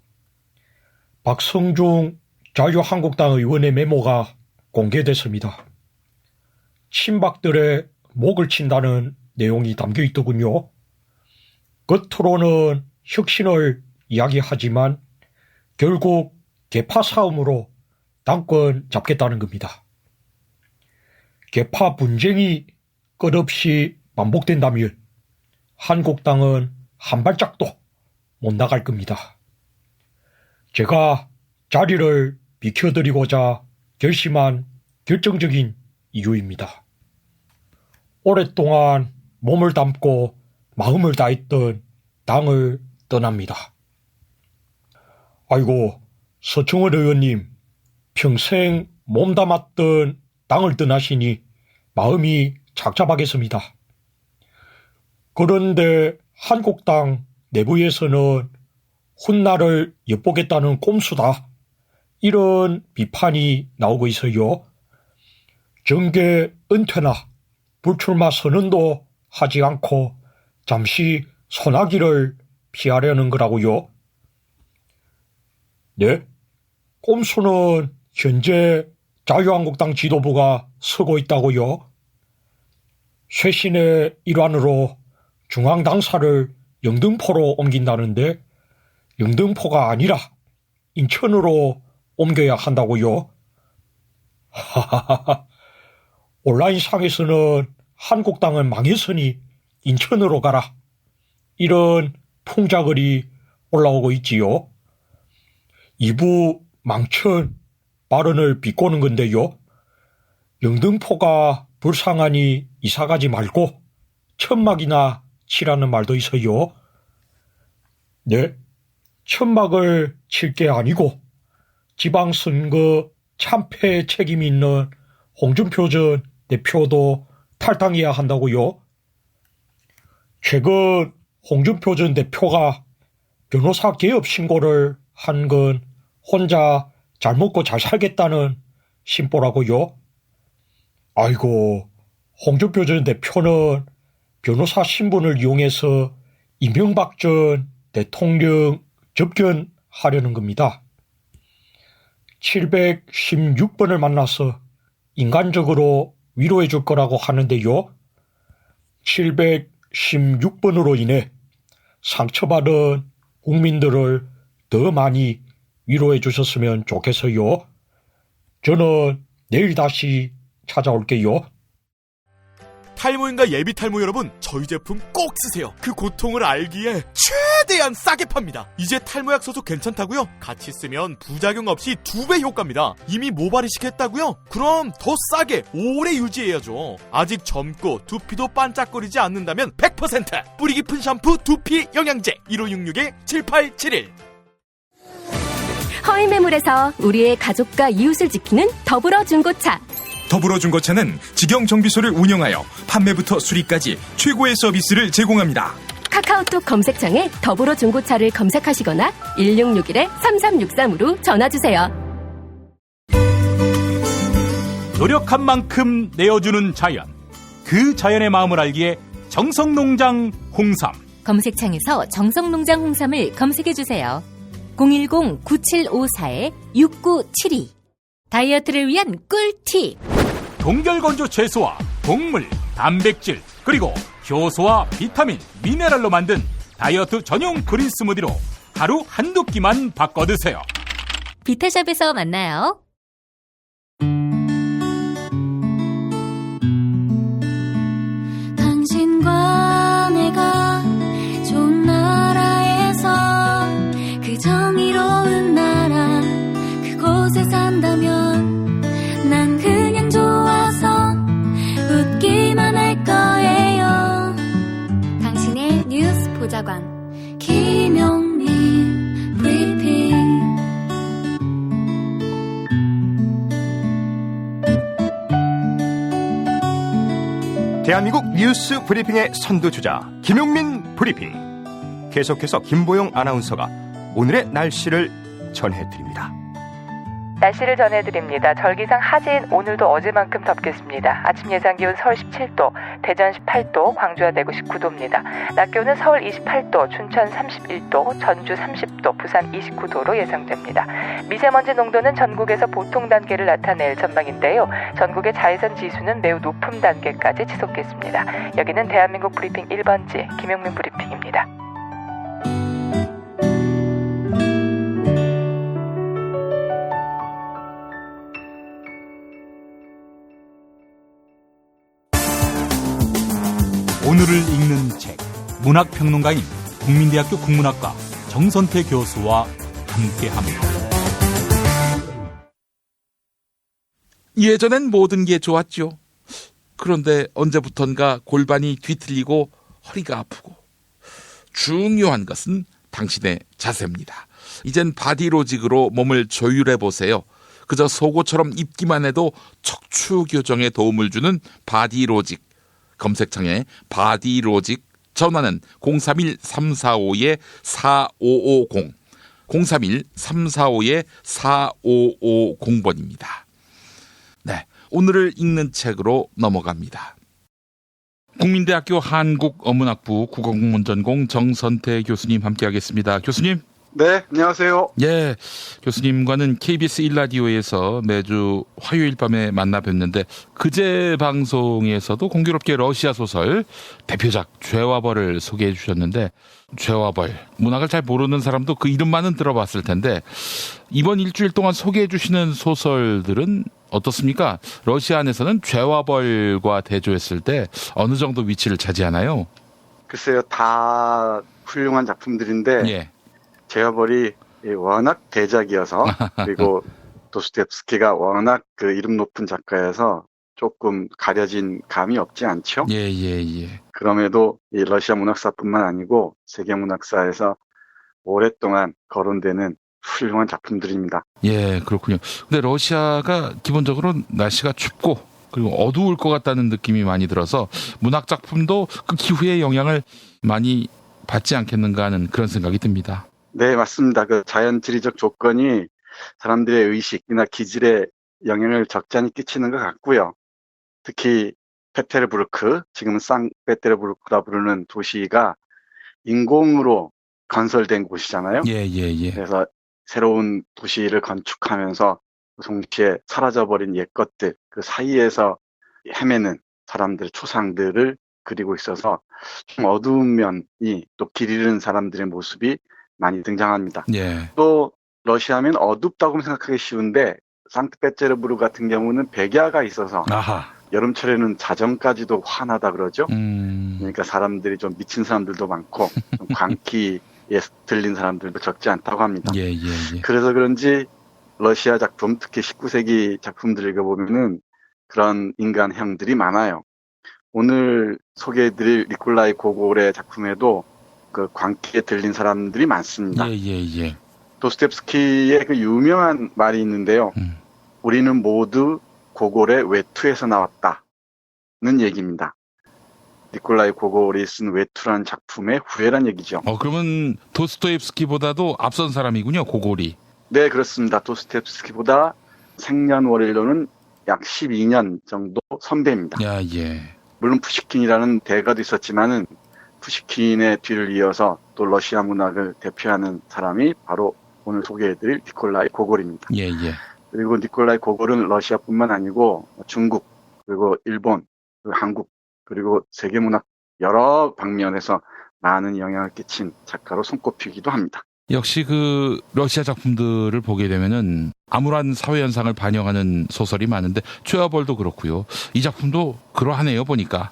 박성중 자유한국당 의원의 메모가 공개됐습니다. 친박들의 목을 친다는 내용이 담겨 있더군요. 겉으로는 혁신을 이야기하지만 결국 계파 싸움으로 당권 잡겠다는 겁니다. 계파 분쟁이 끝없이 반복된다면 한국당은 한 발짝도 못 나갈 겁니다. 제가 자리를 비켜드리고자 결심한 결정적인 이유입니다. 오랫동안 몸을 담고 마음을 다했던 당을 떠납니다. 아이고, 서청원 의원님, 평생 몸담았던 당을 떠나시니 마음이 착잡하겠습니다. 그런데 한국당 내부에서는 훗날을 엿보겠다는 꼼수다, 이런 비판이 나오고 있어요. 정계 은퇴나 불출마 선언도 하지 않고 잠시 소나기를 피하려는 거라고요. 네? 꼼수는 현재 자유한국당 지도부가 쓰고 있다고요. 쇄신의 일환으로 중앙당사를 영등포로 옮긴다는데 영등포가 아니라 인천으로 옮겨야 한다고요? 하하하하. 온라인상에서는 한국당은 망했으니 인천으로 가라. 이런 풍자글이 올라오고 있지요. 이부 망천 발언을 비꼬는 건데요. 영등포가 불쌍하니 이사가지 말고 천막이나 치라는 말도 있어요. 네, 천막을 칠 게 아니고 지방선거 참패 책임이 있는 홍준표 전 대표도 탈당해야 한다고요. 최근 홍준표 전 대표가 변호사 개업 신고를 한 건 혼자 잘 먹고 잘 살겠다는 심보라고요. 아이고, 홍준표 전 대표는 변호사 신분을 이용해서 이명박 전 대통령 접견하려는 겁니다. 716번을 만나서 인간적으로 위로해 줄 거라고 하는데요. 716번으로 인해 상처받은 국민들을 더 많이 위로해 주셨으면 좋겠어요. 저는 내일 다시 찾아올게요. 탈모인가 예비 탈모 여러분, 저희 제품 꼭 쓰세요. 그 고통을 알기에 최대한 싸게 팝니다. 이제 탈모약 소속 괜찮다고요? 같이 쓰면 부작용 없이 2배 효과입니다. 이미 모발 이식했다고요? 그럼 더 싸게 오래 유지해야죠. 아직 젊고 두피도 반짝거리지 않는다면 100% 뿌리 깊은 샴푸 두피 영양제 1566-7871. 허위 매물에서 우리의 가족과 이웃을 지키는 더불어중고차. 더불어중고차는 직영정비소를 운영하여 판매부터 수리까지 최고의 서비스를 제공합니다. 카카오톡 검색창에 더불어중고차를 검색하시거나 1661-3363으로 전화주세요. 노력한 만큼 내어주는 자연. 그 자연의 마음을 알기에 정성농장 홍삼. 검색창에서 정성농장 홍삼을 검색해주세요. 010-9754-6972. 다이어트를 위한 꿀팁. 동결건조 채소와 곡물, 단백질, 그리고 효소와 비타민, 미네랄로 만든 다이어트 전용 그린 스무디로 하루 한두 끼만 바꿔 드세요. 비타샵에서 만나요. 당신과 내가 좋은 나라에서 그 정의로운 나라 그곳에 산다면 난 그냥 좋아서 웃기만 할 거예요. 당신의 뉴스 보좌관 김용민 브리핑. 대한민국 뉴스 브리핑의 선두주자 김용민 브리핑. 계속해서 김보영 아나운서가 오늘의 날씨를 전해드립니다. 날씨를 전해드립니다. 절기상 하진 오늘도 어제만큼 덥겠습니다. 아침 예상 기온 서울 17도, 대전 18도, 광주와 대구 19도입니다. 낮 기온은 서울 28도, 춘천 31도, 전주 30도, 부산 29도로 예상됩니다. 미세먼지 농도는 전국에서 보통 단계를 나타낼 전망인데요. 전국의 자외선 지수는 매우 높은 단계까지 지속겠습니다. 여기는 대한민국 브리핑 1번지 김용민 브리핑입니다. 오늘을 읽는 책, 문학평론가인 국민대학교 국문학과 정선태 교수와 함께합니다. 예전엔 모든 게 좋았죠. 그런데 언제부턴가 골반이 뒤틀리고 허리가 아프고. 중요한 것은 당신의 자세입니다. 이젠 바디로직으로 몸을 조율해보세요. 그저 속옷처럼 입기만 해도 척추 교정에 도움을 주는 바디로직. 검색창에 바디로직, 전화는 031-345-4550, 031-345-4550번입니다. 네, 오늘을 읽는 책으로 넘어갑니다. 국민대학교 한국어문학부 국어국문전공 정선태 교수님 함께하겠습니다. 교수님. 네, 안녕하세요. 예, 교수님과는 KBS 1라디오에서 매주 화요일 밤에 만나 뵀는데 그제 방송에서도 공교롭게 러시아 소설 대표작 죄와 벌을 소개해 주셨는데 죄와 벌, 문학을 잘 모르는 사람도 그 이름만은 들어봤을 텐데 이번 일주일 동안 소개해 주시는 소설들은 어떻습니까? 러시아 안에서는 죄와 벌과 대조했을 때 어느 정도 위치를 차지하나요? 글쎄요, 다 훌륭한 작품들인데 예. 죄와 벌이 워낙 대작이어서 그리고 도스토옙스키가 워낙 그 이름 높은 작가여서 조금 가려진 감이 없지 않죠? 예. 그럼에도 이 러시아 문학사뿐만 아니고 세계 문학사에서 오랫동안 거론되는 훌륭한 작품들입니다. 예, 그렇군요. 근데 러시아가 기본적으로 날씨가 춥고 그리고 어두울 것 같다는 느낌이 많이 들어서 문학 작품도 그 기후의 영향을 많이 받지 않겠는가 하는 그런 생각이 듭니다. 네, 맞습니다. 그 자연 지리적 조건이 사람들의 의식이나 기질에 영향을 적잖이 끼치는 것 같고요. 특히 페테르부르크, 지금은 상페테르부르크라 부르는 도시가 인공으로 건설된 곳이잖아요. 예. 그래서 새로운 도시를 건축하면서 동시에 사라져버린 옛것들, 그 사이에서 헤매는 사람들의 초상들을 그리고 있어서 좀 어두운 면이 또 길 잃은 사람들의 모습이 많이 등장합니다. 예. 또 러시아면 어둡다고 생각하기 쉬운데 상트페테르부르크 같은 경우는 백야가 있어서 여름철에는 자정까지도 환하다 그러죠. 그러니까 사람들이 좀 미친 사람들도 많고 좀 광기에 들린 사람들도 적지 않다고 합니다. 예. 그래서 그런지 러시아 작품, 특히 19세기 작품들을 읽어보면은 그런 인간형들이 많아요. 오늘 소개해드릴 니콜라이 고골의 작품에도 그 광기에 들린 사람들이 많습니다. 예. 도스토옙스키의 그 유명한 말이 있는데요. 우리는 모두 고골의 외투에서 나왔다는 얘기입니다. 니콜라이 고골이 쓴 외투라는 작품의 후예란 얘기죠. 그러면 도스토옙스키보다도 앞선 사람이군요, 고골이. 네, 그렇습니다. 도스토옙스키보다 생년월일로는 약 12년 정도 선배입니다. 예. 물론 푸시킨이라는 대가도 있었지만은 푸시킨의 뒤를 이어서 또 러시아 문학을 대표하는 사람이 바로 오늘 소개해드릴 니콜라이 고골입니다. 예. 그리고 니콜라이 고골은 러시아뿐만 아니고 중국, 그리고 일본, 그리고 한국, 그리고 세계 문학 여러 방면에서 많은 영향을 끼친 작가로 손꼽히기도 합니다. 역시 그 러시아 작품들을 보게 되면은 암울한 사회 현상을 반영하는 소설이 많은데 죄와 벌도 그렇고요. 이 작품도 그러하네요, 보니까.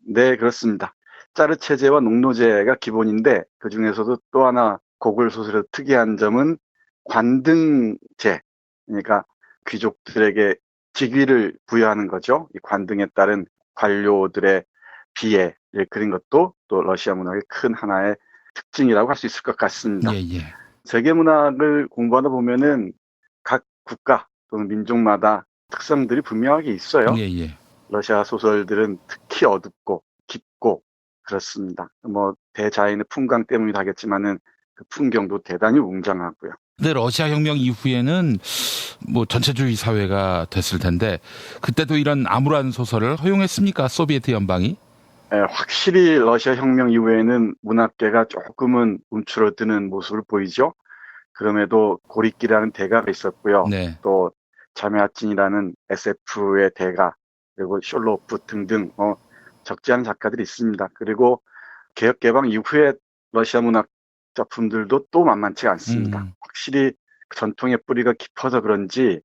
네, 그렇습니다. 짜르체제와 농노제가 기본인데 그 중에서도 또 하나 고골 소설의 특이한 점은 관등제, 그러니까 귀족들에게 직위를 부여하는 거죠. 이 관등에 따른 관료들의 비애를 그린 것도 또 러시아 문학의 큰 하나의 특징이라고 할 수 있을 것 같습니다. 예. 세계 문학을 공부하다 보면은 각 국가 또는 민족마다 특성들이 분명하게 있어요. 예. 러시아 소설들은 특히 어둡고 깊고 그렇습니다. 뭐 대자연의 풍광 때문이도 하겠지만은 그 풍경도 대단히 웅장하고요. 근데 러시아 혁명 이후에는 뭐 전체주의 사회가 됐을 텐데 그때도 이런 암울한 소설을 허용했습니까? 소비에트 연방이? 확실히 러시아 혁명 이후에는 문학계가 조금은 움츠러드는 모습을 보이죠. 그럼에도 고리끼라는 대가가 있었고요. 네. 또 자메아친이라는 SF의 대가, 그리고 숄로프 등등 적지 않은 작가들이 있습니다. 그리고 개혁개방 이후에 러시아 문학 작품들도 또 만만치 않습니다. 확실히 전통의 뿌리가 깊어서 그런지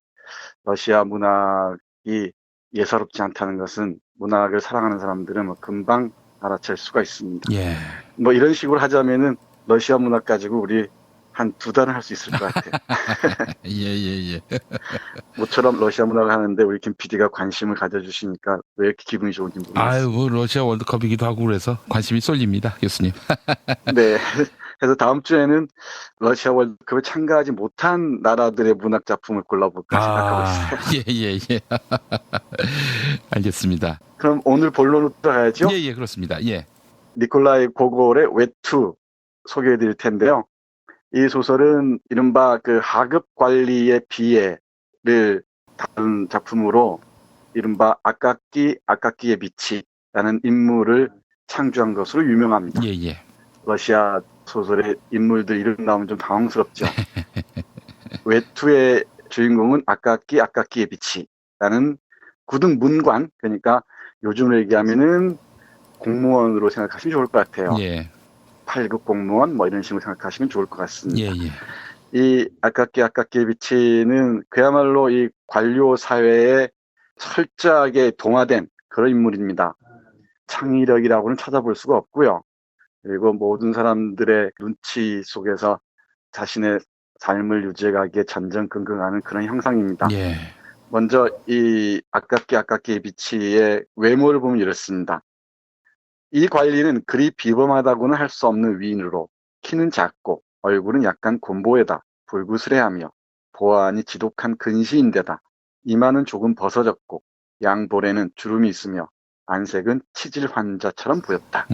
러시아 문학이 예사롭지 않다는 것은 문학을 사랑하는 사람들은 뭐 금방 알아챌 수가 있습니다. 예. 뭐 이런 식으로 하자면은 러시아 문학 가지고 우리 한 2달은 할 수 있을 것 같아요. 예. 모처럼 러시아 문학을 하는데 우리 김 PD가 관심을 가져주시니까 왜 이렇게 기분이 좋은지 모르겠어요. 아유, 뭐 러시아 월드컵이기도 하고 그래서 관심이 쏠립니다, 교수님. 네. 그래서 다음 주에는 러시아 월드컵에 참가하지 못한 나라들의 문학 작품을 골라볼까 생각하고 있어요. 예. 알겠습니다. 그럼 오늘 본론으로 들어가야죠? 예, 그렇습니다. 예. 니콜라이 고골의 외투 소개해드릴 텐데요. 이 소설은 이른바 그 하급 관리의 비애를 다룬 작품으로 이른바 아까끼의 빛이라는 인물을 창조한 것으로 유명합니다. 예. 러시아 소설의 인물들 이름 나오면 좀 당황스럽죠. 외투의 주인공은 아까키예비치라는 구등 문관, 그러니까 요즘으로 얘기하면은 공무원으로 생각하시면 좋을 것 같아요. 예. 8급 공무원 뭐 이런 식으로 생각하시면 좋을 것 같습니다. 예, 예. 이 아까키예비치는 그야말로 이 관료 사회에 철저하게 동화된 그런 인물입니다. 창의력이라고는 찾아볼 수가 없고요. 그리고 모든 사람들의 눈치 속에서 자신의 삶을 유지해가기에 전전긍긍하는 그런 형상입니다. 예. 먼저 이 아까키예비치의 외모를 보면 이렇습니다. 이 관리는 그리 비범하다고는 할 수 없는 위인으로 키는 작고 얼굴은 약간 곤보에다 불구스레하며 보안이 지독한 근시인데다 이마는 조금 벗어졌고 양볼에는 주름이 있으며 안색은 치질 환자처럼 보였다.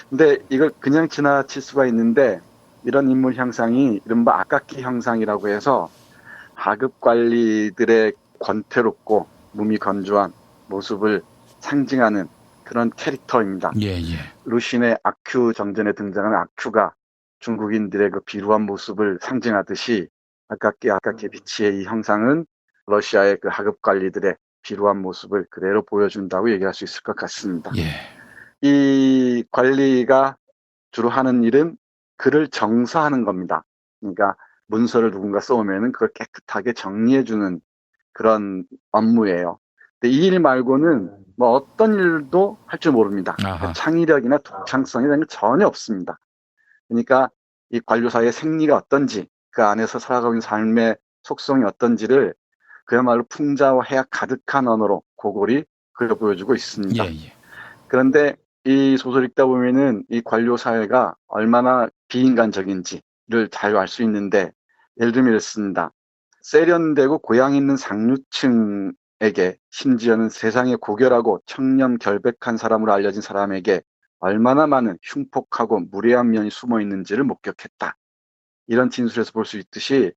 근데 이걸 그냥 지나칠 수가 있는데 이런 인물 형상이 이른바 아까키 형상이라고 해서 하급 관리들의 권태롭고 몸이 건조한 모습을 상징하는 그런 캐릭터입니다. 예, 예. 루신의 아큐 정전에 등장하는 아큐가 중국인들의 그 비루한 모습을 상징하듯이 아까키예비치의 이 형상은 러시아의 그 하급 관리들의 비루한 모습을 그대로 보여준다고 얘기할 수 있을 것 같습니다. 예. 이 관리가 주로 하는 일은 글을 정서하는 겁니다. 그러니까 문서를 누군가 써오면은 그걸 깨끗하게 정리해주는 그런 업무예요. 근데 이 일 말고는 뭐 어떤 일도 할 줄 모릅니다. 창의력이나 독창성이 전혀 없습니다. 그러니까 이 관료사의 생리가 어떤지, 그 안에서 살아가고 있는 삶의 속성이 어떤지를 그야말로 풍자와 해악 가득한 언어로 고골이 그려 보여주고 있습니다. 예, 예. 그런데 이 소설 읽다 보면은 이 관료 사회가 얼마나 비인간적인지를 잘 알 수 있는데, 예를 들면 이렇습니다. 세련되고 고향 있는 상류층에게, 심지어는 세상에 고결하고 청렴 결백한 사람으로 알려진 사람에게 얼마나 많은 흉폭하고 무례한 면이 숨어 있는지를 목격했다. 이런 진술에서 볼 수 있듯이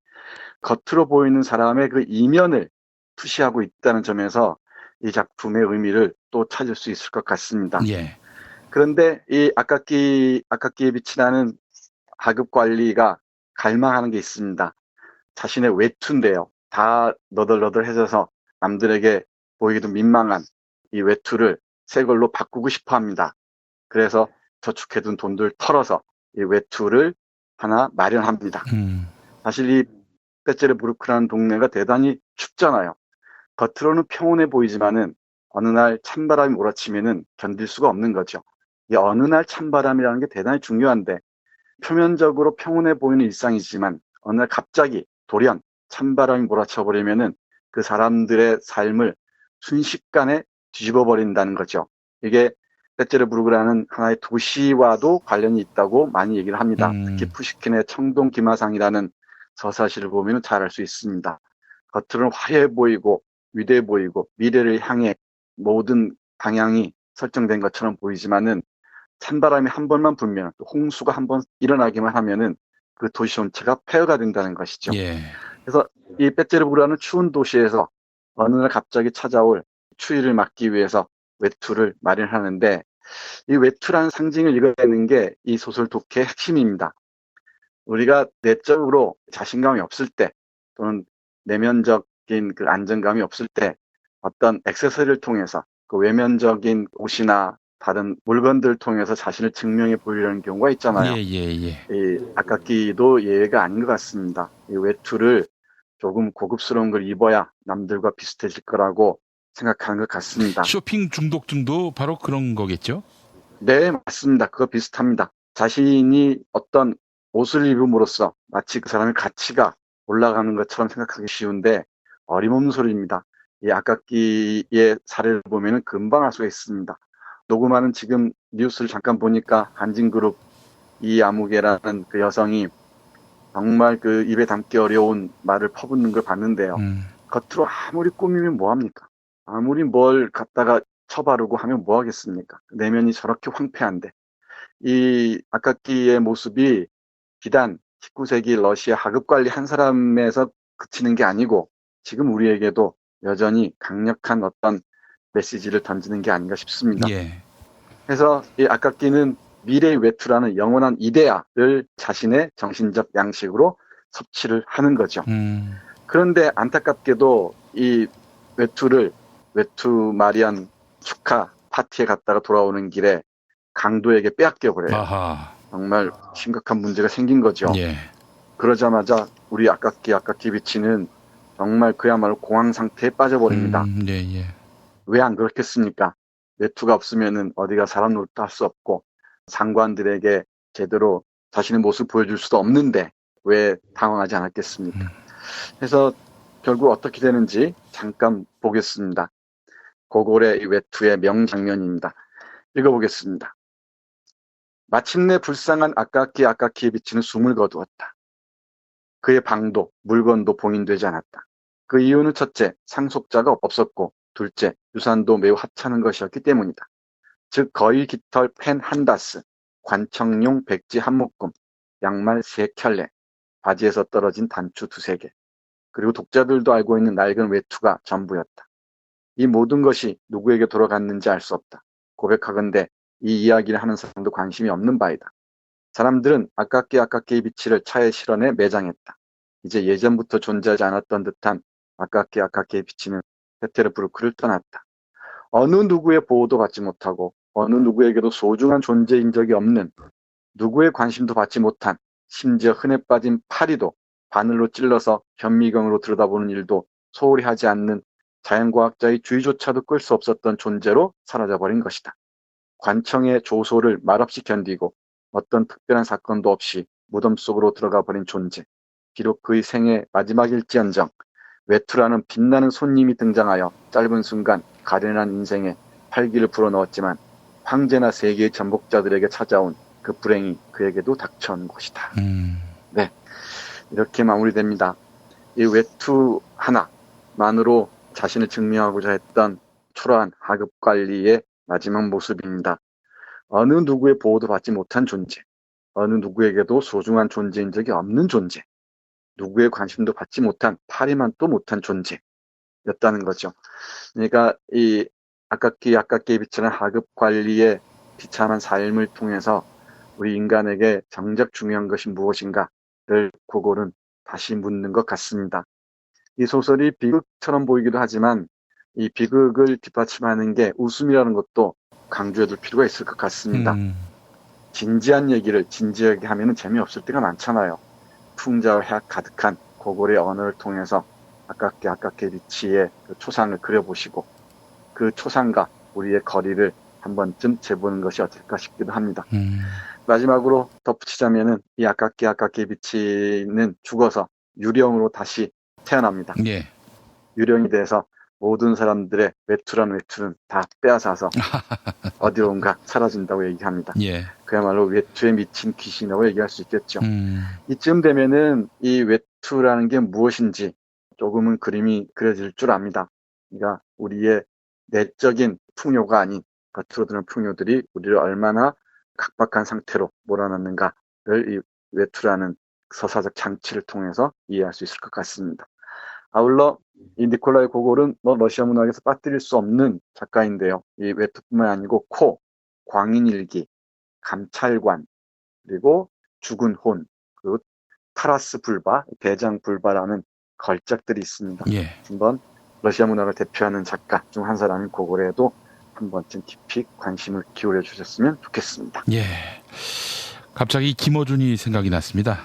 겉으로 보이는 사람의 그 이면을 투시하고 있다는 점에서 이 작품의 의미를 또 찾을 수 있을 것 같습니다. 예. 그런데 이 아까키예비치라는 하급 관리가 갈망하는 게 있습니다. 자신의 외투인데요. 다 너덜너덜해져서 남들에게 보이기도 민망한 이 외투를 새 걸로 바꾸고 싶어 합니다. 그래서 저축해둔 돈들 털어서 이 외투를 하나 마련합니다. 사실 이 베체르부르크라는 동네가 대단히 춥잖아요. 겉으로는 평온해 보이지만은 어느 날 찬바람이 몰아치면은 견딜 수가 없는 거죠. 이 어느 날 찬바람이라는 게 대단히 중요한데, 표면적으로 평온해 보이는 일상이지만 어느 날 갑자기 돌연 찬바람이 몰아쳐버리면은 그 사람들의 삶을 순식간에 뒤집어 버린다는 거죠. 이게 베체르부르크라는 하나의 도시와도 관련이 있다고 많이 얘기를 합니다. 특히 푸시킨의 청동 기마상이라는 서사시를 보면 잘 알 수 있습니다. 겉으로는 화려해 보이고 위대해 보이고 미래를 향해 모든 방향이 설정된 것처럼 보이지만은 찬바람이 한 번만 불면, 또 홍수가 한 번 일어나기만 하면은 그 도시 전체가 폐허가 된다는 것이죠. 예. 그래서 이 베체르부르크라는 추운 도시에서 어느 날 갑자기 찾아올 추위를 막기 위해서 외투를 마련하는데, 이 외투라는 상징을 읽어내는 게 이 소설 독해의 핵심입니다. 우리가 내적으로 자신감이 없을 때, 또는 내면적인 그 안정감이 없을 때 어떤 액세서리를 통해서 그 외면적인 옷이나 다른 물건들을 통해서 자신을 증명해 보이려는 경우가 있잖아요. 이 아까키도 예외가 아닌 것 같습니다. 이 외투를 조금 고급스러운 걸 입어야 남들과 비슷해질 거라고 생각하는 것 같습니다. 쇼핑 중독증도 바로 그런 거겠죠? 네, 맞습니다. 그거 비슷합니다. 자신이 어떤 옷을 입음으로써 마치 그 사람의 가치가 올라가는 것처럼 생각하기 쉬운데 어림없는 소리입니다. 이 아까키의 사례를 보면 금방 알 수가 있습니다. 녹음하는 지금 뉴스를 잠깐 보니까 한진그룹 이아무개라는 그 여성이 정말 그 입에 담기 어려운 말을 퍼붓는 걸 봤는데요. 겉으로 아무리 꾸미면 뭐합니까? 아무리 뭘 갖다가 쳐바르고 하면 뭐하겠습니까? 내면이 저렇게 황폐한데. 이 아까키의 모습이 비단 19세기 러시아 하급관리 한 사람에서 그치는 게 아니고 지금 우리에게도 여전히 강력한 어떤 메시지를 던지는 게 아닌가 싶습니다. 예. 그래서 이 아까키는 미래의 외투라는 영원한 이데아를 자신의 정신적 양식으로 섭취를 하는 거죠. 그런데 안타깝게도 이 외투 마리안 축하 파티에 갔다가 돌아오는 길에 강도에게 빼앗겨 버려요. 정말 심각한 문제가 생긴 거죠. 예. 그러자마자 우리 아깝게 비치는 정말 그야말로 공황 상태에 빠져버립니다. 왜 안 그렇겠습니까? 외투가 없으면은 어디가 사람 노릇도 할 수 없고 상관들에게 제대로 자신의 모습을 보여줄 수도 없는데 왜 당황하지 않았겠습니까? 그래서 결국 어떻게 되는지 잠깐 보겠습니다. 고골의 이 외투의 명장면입니다. 읽어보겠습니다. 마침내 불쌍한 아깝기에 비치는 숨을 거두었다. 그의 방도 물건도 봉인되지 않았다. 그 이유는 첫째, 상속자가 없었고 둘째, 유산도 매우 하찮은 것이었기 때문이다. 즉 거의 깃털 펜 한 다스, 관청용 백지 한 묶음, 양말 3켤레, 바지에서 떨어진 단추 2-3개, 그리고 독자들도 알고 있는 낡은 외투가 전부였다. 이 모든 것이 누구에게 돌아갔는지 알 수 없다. 고백하건대 이 이야기를 하는 사람도 관심이 없는 바이다. 사람들은 아깝게 비치를 차에 실어내 매장했다. 이제 예전부터 존재하지 않았던 듯한 아깝게 비치는 페테르부르크를 떠났다. 어느 누구의 보호도 받지 못하고 어느 누구에게도 소중한 존재인 적이 없는, 누구의 관심도 받지 못한, 심지어 흔해 빠진 파리도 바늘로 찔러서 현미경으로 들여다보는 일도 소홀히 하지 않는 자연과학자의 주의조차도 끌 수 없었던 존재로 사라져버린 것이다. 관청의 조소를 말없이 견디고 어떤 특별한 사건도 없이 무덤 속으로 들어가 버린 존재. 비록 그의 생애 마지막일지언정 외투라는 빛나는 손님이 등장하여 짧은 순간 가련한 인생에 활기를 불어넣었지만 황제나 세계의 전복자들에게 찾아온 그 불행이 그에게도 닥쳐온 것이다. 네, 이렇게 마무리됩니다. 이 외투 하나만으로 자신을 증명하고자 했던 초라한 하급관리의 마지막 모습입니다. 어느 누구의 보호도 받지 못한 존재, 어느 누구에게도 소중한 존재인 적이 없는 존재, 누구의 관심도 받지 못한 파리만도 못한 존재였다는 거죠. 그러니까 이 아깝게 비치는 하급관리의 비참한 삶을 통해서 우리 인간에게 정작 중요한 것이 무엇인가를 고골은 다시 묻는 것 같습니다. 이 소설이 비극처럼 보이기도 하지만 이 비극을 뒷받침하는 게 웃음이라는 것도 강조해둘 필요가 있을 것 같습니다. 진지한 얘기를 진지하게 하면 재미없을 때가 많잖아요. 풍자와 해악 가득한 고골의 언어를 통해서 아깝게 비치의 그 초상을 그려보시고 그 초상과 우리의 거리를 한 번쯤 재보는 것이 어떨까 싶기도 합니다. 마지막으로 덧붙이자면은 이 아깝게 비치는 죽어서 유령으로 다시 태어납니다. 예. 유령이 돼서 모든 사람들의 외투는 다 빼앗아서 어디론가 사라진다고 얘기합니다. 예. 그야말로 외투에 미친 귀신이라고 얘기할 수 있겠죠. 이쯤 되면은 이 외투라는 게 무엇인지 조금은 그림이 그려질 줄 압니다. 그러니까 우리의 내적인 풍요가 아닌 겉으로 드는 풍요들이 우리를 얼마나 각박한 상태로 몰아넣는가를 이 외투라는 서사적 장치를 통해서 이해할 수 있을 것 같습니다. 아울러 이 니콜라이 고골은 러시아 문학에서 빠뜨릴 수 없는 작가인데요. 이 외투뿐만 아니고 코, 광인일기, 감찰관, 그리고 죽은 혼, 그리고 타라스 불바, 대장 불바라는 걸작들이 있습니다. 예. 한번 러시아 문학을 대표하는 작가 중 한 사람인 고골에도 한 번쯤 깊이 관심을 기울여 주셨으면 좋겠습니다. 예. 갑자기 김어준이 생각이 났습니다.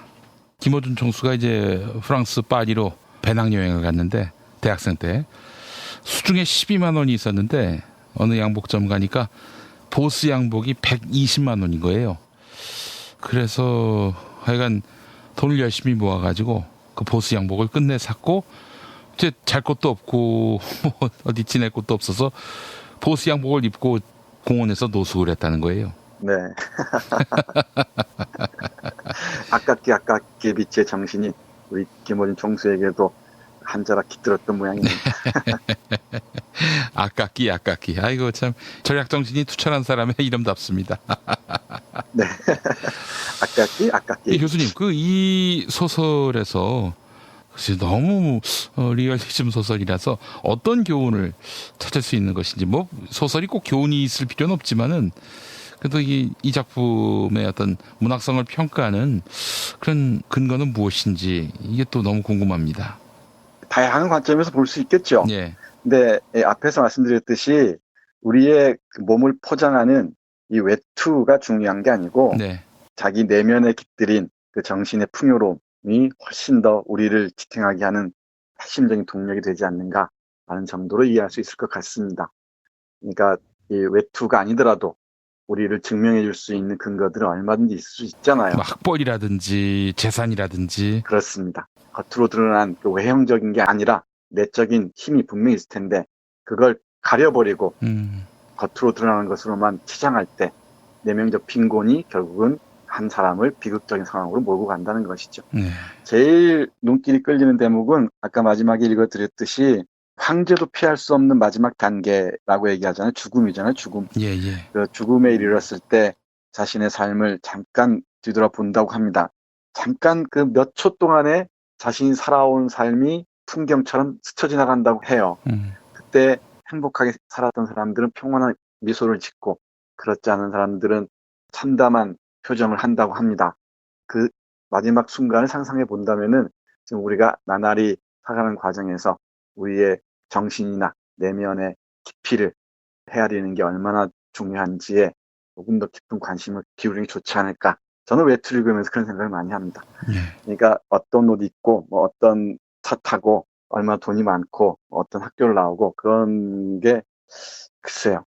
김어준 총수가 이제 프랑스 파리로 배낭여행을 갔는데 대학생 때 수중에 12만 원이 있었는데 어느 양복점 가니까 보스 양복이 120만 원인 거예요. 그래서 하여간 돈을 열심히 모아가지고 그 보스 양복을 끝내 샀고 이제 잘 곳도 없고 뭐 어디 지낼 곳도 없어서 보스 양복을 입고 공원에서 노숙을 했다는 거예요. 네. 아깝게 빛의 정신이 우리 김어준 총수에게도 한자락 깃들었던 모양입니다. 아깝기. 아이고 참 절약정신이 투철한 사람의 이름답습니다. 네. 아깝기. 교수님, 이 소설에서 너무 리얼리즘 소설이라서 어떤 교훈을 찾을 수 있는 것인지, 뭐 소설이 꼭 교훈이 있을 필요는 없지만은 그래도 이 작품의 어떤 문학성을 평가하는 그런 근거는 무엇인지 이게 또 너무 궁금합니다. 다양한 관점에서 볼 수 있겠죠. 예. 근데 앞에서 말씀드렸듯이 우리의 그 몸을 포장하는 이 외투가 중요한 게 아니고 네. 자기 내면에 깃들인 그 정신의 풍요로움이 훨씬 더 우리를 지탱하게 하는 핵심적인 동력이 되지 않는가 하는 정도로 이해할 수 있을 것 같습니다. 그러니까 이 외투가 아니더라도 우리를 증명해 줄 수 있는 근거들은 얼마든지 있을 수 있잖아요. 학벌이라든지 재산이라든지. 그렇습니다. 겉으로 드러난 그 외형적인 게 아니라 내적인 힘이 분명히 있을 텐데 그걸 가려버리고 겉으로 드러나는 것으로만 치장할 때 내면적 빈곤이 결국은 한 사람을 비극적인 상황으로 몰고 간다는 것이죠. 제일 눈길이 끌리는 대목은 아까 마지막에 읽어드렸듯이 황제도 피할 수 없는 마지막 단계라고 얘기하잖아요. 죽음이잖아요. 죽음. 예. 그 죽음에 이르렀을 때 자신의 삶을 잠깐 뒤돌아본다고 합니다. 잠깐 그 몇 초 동안에 자신이 살아온 삶이 풍경처럼 스쳐 지나간다고 해요. 그때 행복하게 살았던 사람들은 평온한 미소를 짓고 그렇지 않은 사람들은 참담한 표정을 한다고 합니다. 그 마지막 순간을 상상해 본다면은 지금 우리가 나날이 살아가는 과정에서 우리의 정신이나 내면의 깊이를 헤아리는 게 얼마나 중요한지에 조금 더 깊은 관심을 기울이는 게 좋지 않을까. 저는 외투를 입으면서 그런 생각을 많이 합니다. 그러니까 어떤 옷 입고 뭐 어떤 차 타고 얼마나 돈이 많고 어떤 학교를 나오고 그런 게 글쎄요.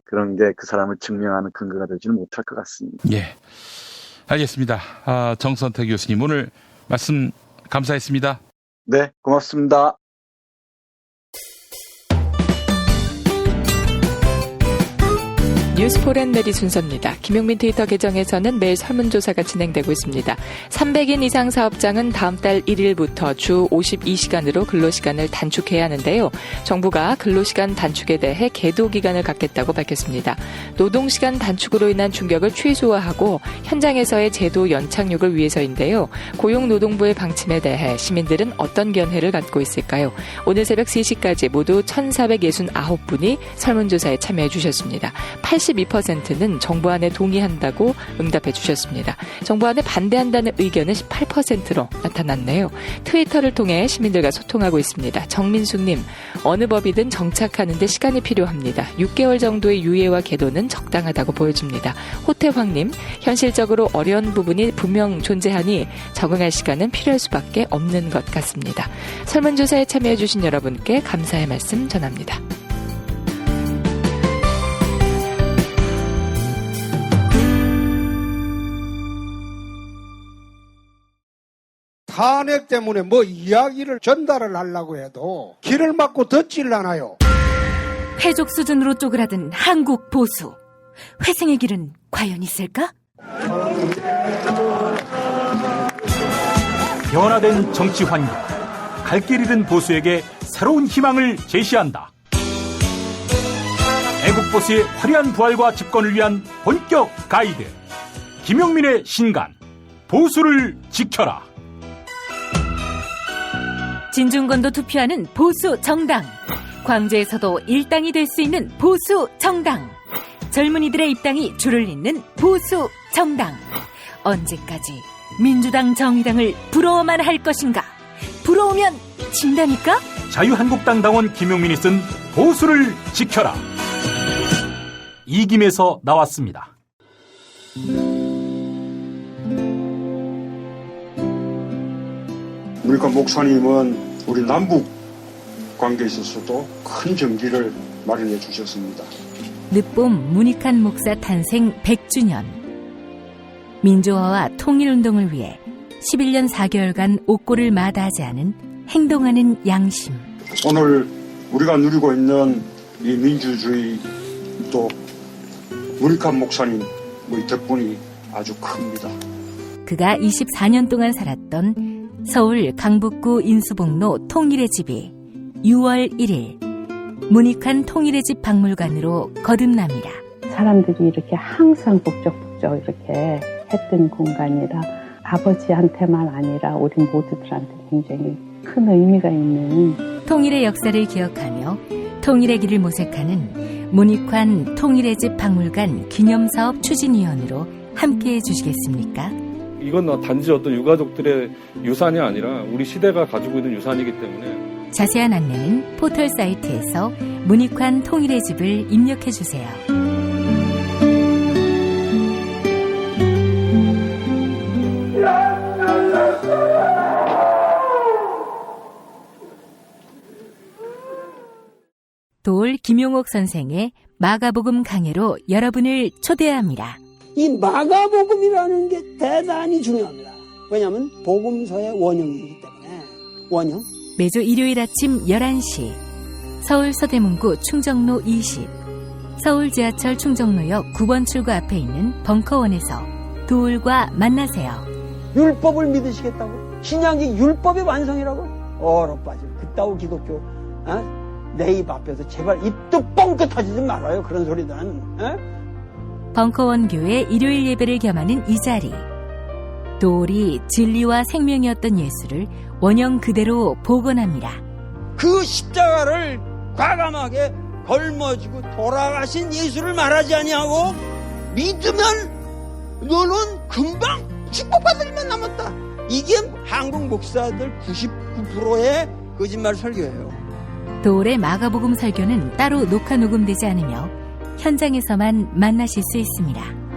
그런 게 그 사람을 증명하는 근거가 되지는 못할 것 같습니다. 예, 알겠습니다. 정선태 교수님 오늘 말씀 감사했습니다. 네, 고맙습니다. 뉴스포렌 내리 순서입니다. 김용민 트위터 계정에서는 매일 설문조사가 진행되고 있습니다. 300인 이상 사업장은 다음 달 1일부터 주 52시간으로 근로시간을 단축해야 하는데요. 정부가 근로시간 단축에 대해 계도 기간을 갖겠다고 밝혔습니다. 노동시간 단축으로 인한 충격을 최소화하고 현장에서의 제도 연착륙을 위해서인데요. 고용노동부의 방침에 대해 시민들은 어떤 견해를 갖고 있을까요? 오늘 새벽 3시까지 모두 1,469분이 설문조사에 참여해 주셨습니다. 82%는 정부안에 동의한다고 응답해 주셨습니다. 정부안에 반대한다는 의견은 18%로 나타났네요. 트위터를 통해 시민들과 소통하고 있습니다. 정민숙님, 어느 법이든 정착하는 데 시간이 필요합니다. 6개월 정도의 유예와 계도는 적당하다고 보여집니다. 호태황님, 현실적으로 어려운 부분이 분명 존재하니 적응할 시간은 필요할 수밖에 없는 것 같습니다. 설문조사에 참여해 주신 여러분께 감사의 말씀 전합니다. 탄핵 때문에 뭐 이야기를 전달을 하려고 해도 길을 막고 듣질 않아요. 회족 수준으로 쪼그라든 한국 보수. 회생의 길은 과연 있을까? 변화된 정치 환경. 갈 길 잃은 보수에게 새로운 희망을 제시한다. 애국 보수의 화려한 부활과 집권을 위한 본격 가이드. 김용민의 신간. 보수를 지켜라. 진중권도 투표하는 보수 정당. 광주에서도 일당이 될 수 있는 보수 정당. 젊은이들의 입당이 줄을 잇는 보수 정당. 언제까지 민주당 정의당을 부러워만 할 것인가? 부러우면 진다니까? 자유한국당 당원 김용민이 쓴 보수를 지켜라. 이김에서 나왔습니다. 우리가 목사님은 우리 남북 관계에 있어서도 큰 정기를 마련해 주셨습니다. 늦봄 문익환 목사 탄생 100주년. 민주화와 통일운동을 위해 11년 4개월간 옥고를 마다하지 않은 행동하는 양심. 오늘 우리가 누리고 있는 이 민주주의 또 문익환 목사님 덕분이 아주 큽니다. 그가 24년 동안 살았던 서울 강북구 인수봉로 통일의 집이 6월 1일 문익환 통일의 집 박물관으로 거듭납니다. 사람들이 이렇게 항상 북적북적 이렇게 했던 공간이라 아버지한테만 아니라 우리 모두들한테 굉장히 큰 의미가 있는 통일의 역사를 기억하며 통일의 길을 모색하는 문익환 통일의 집 박물관 기념사업 추진위원으로 함께해 주시겠습니까? 이건 단지 어떤 유가족들의 유산이 아니라 우리 시대가 가지고 있는 유산이기 때문에 자세한 안내는 포털 사이트에서 문익환 통일의 집을 입력해 주세요. 돌 김용옥 선생의 마가복음 강해로 여러분을 초대합니다. 이 마가복음이라는 게 대단히 중요합니다. 왜냐하면 복음서의 원형이기 때문에. 원형. 매주 일요일 아침 11시 서울 서대문구 충정로 20 서울 지하철 충정로역 9번 출구 앞에 있는 벙커원에서 돌과 만나세요. 율법을 믿으시겠다고? 신약이 율법의 완성이라고? 얼어빠질 그따위 기독교 내 입 앞에서 제발 입도 뻥끗 터지지 말아요. 그런 소리는. 벙커원 교회 일요일 예배를 겸하는 이 자리. 돌이 진리와 생명이었던 예수를 원형 그대로 복원합니다. 그 십자가를 과감하게 걸머지고 돌아가신 예수를 말하지 아니하고 믿으면 너는 금방 축복받을 일만 남았다. 이게 한국 목사들 99%의 거짓말 설교예요. 돌의 마가복음 설교는 따로 녹화 녹음되지 않으며 현장에서만 만나실 수 있습니다.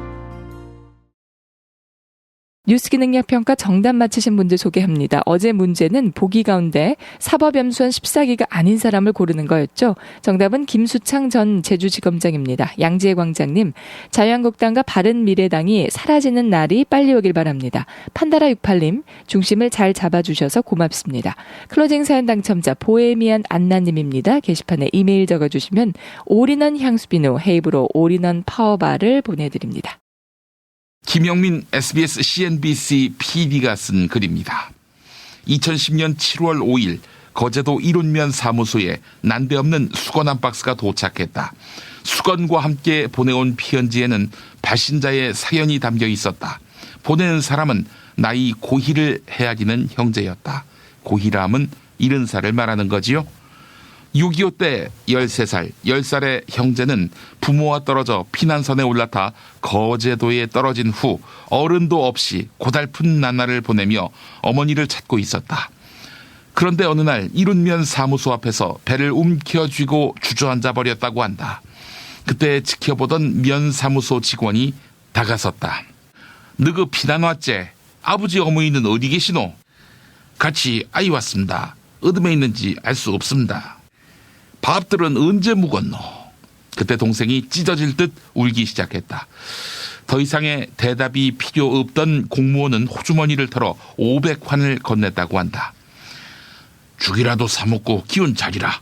뉴스기능력평가 정답 맞히신 분들 소개합니다. 어제 문제는 보기 가운데 사법연수원 14기가 아닌 사람을 고르는 거였죠. 정답은 김수창 전 제주지검장입니다. 양지혜 광장님, 자유한국당과 바른미래당이 사라지는 날이 빨리 오길 바랍니다. 판다라68님, 중심을 잘 잡아주셔서 고맙습니다. 클로징 사연 당첨자 보헤미안 안나님입니다. 게시판에 이메일 적어주시면 올인원 향수비누 헤이브로 올인원 파워바를 보내드립니다. 김영민 SBS CNBC PD가 쓴 글입니다. 2010년 7월 5일 거제도 이룬면 사무소에 난데없는 수건 한 박스가 도착했다. 수건과 함께 보내온 피연지에는 발신자의 사연이 담겨 있었다. 보내는 사람은 나이 고희를 헤아리는 형제였다. 고희람은 70살을 말하는 거지요. 6.25 때 13살, 10살의 형제는 부모와 떨어져 피난선에 올라타 거제도에 떨어진 후 어른도 없이 고달픈 나날을 보내며 어머니를 찾고 있었다. 그런데 어느 날 이룬면 사무소 앞에서 배를 움켜쥐고 주저앉아 버렸다고 한다. 그때 지켜보던 면 사무소 직원이 다가섰다. 너그 피난 왔제? 아버지 어머니는 어디 계시노? 같이 아이 왔습니다. 어둠에 있는지 알 수 없습니다. 밥들은 언제 묵었노? 그때 동생이 찢어질 듯 울기 시작했다. 더 이상의 대답이 필요 없던 공무원은 호주머니를 털어 500환을 건넸다고 한다. 죽이라도 사먹고 기운 차리라.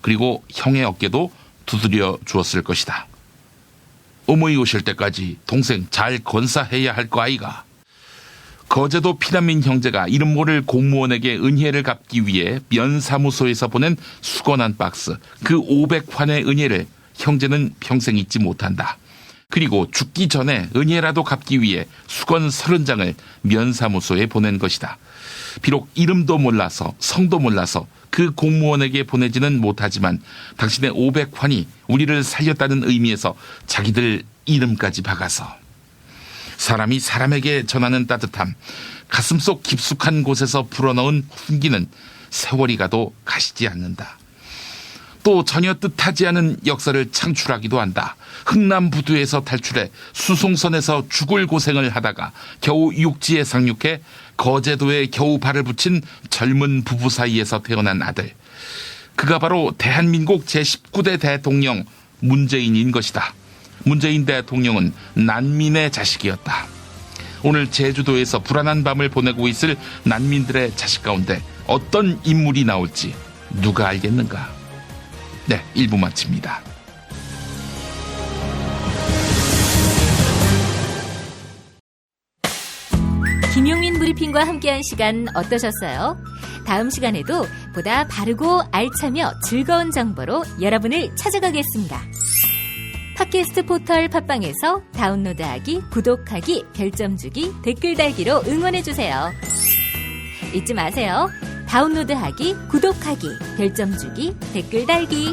그리고 형의 어깨도 두드려 주었을 것이다. 어머니 오실 때까지 동생 잘 건사해야 할 거 아이가. 거제도 피난민 형제가 이름 모를 공무원에게 은혜를 갚기 위해 면사무소에서 보낸 수건 한 박스, 그 500환의 은혜를 형제는 평생 잊지 못한다. 그리고 죽기 전에 은혜라도 갚기 위해 수건 30장을 면사무소에 보낸 것이다. 비록 이름도 몰라서 성도 몰라서 그 공무원에게 보내지는 못하지만 당신의 500환이 우리를 살렸다는 의미에서 자기들 이름까지 박아서 사람이 사람에게 전하는 따뜻함, 가슴속 깊숙한 곳에서 불어넣은 훈기는 세월이 가도 가시지 않는다. 또 전혀 뜻하지 않은 역사를 창출하기도 한다. 흥남부두에서 탈출해 수송선에서 죽을 고생을 하다가 겨우 육지에 상륙해 거제도에 겨우 발을 붙인 젊은 부부 사이에서 태어난 아들. 그가 바로 대한민국 제19대 대통령 문재인인 것이다. 문재인 대통령은 난민의 자식이었다. 오늘 제주도에서 불안한 밤을 보내고 있을 난민들의 자식 가운데 어떤 인물이 나올지 누가 알겠는가? 네, 1부 마칩니다. 김용민 브리핑과 함께한 시간 어떠셨어요? 다음 시간에도 보다 바르고 알차며 즐거운 정보로 여러분을 찾아가겠습니다. 팟캐스트 포털 팟빵에서 다운로드하기, 구독하기, 별점 주기, 댓글 달기로 응원해주세요. 잊지 마세요. 다운로드하기, 구독하기, 별점 주기, 댓글 달기.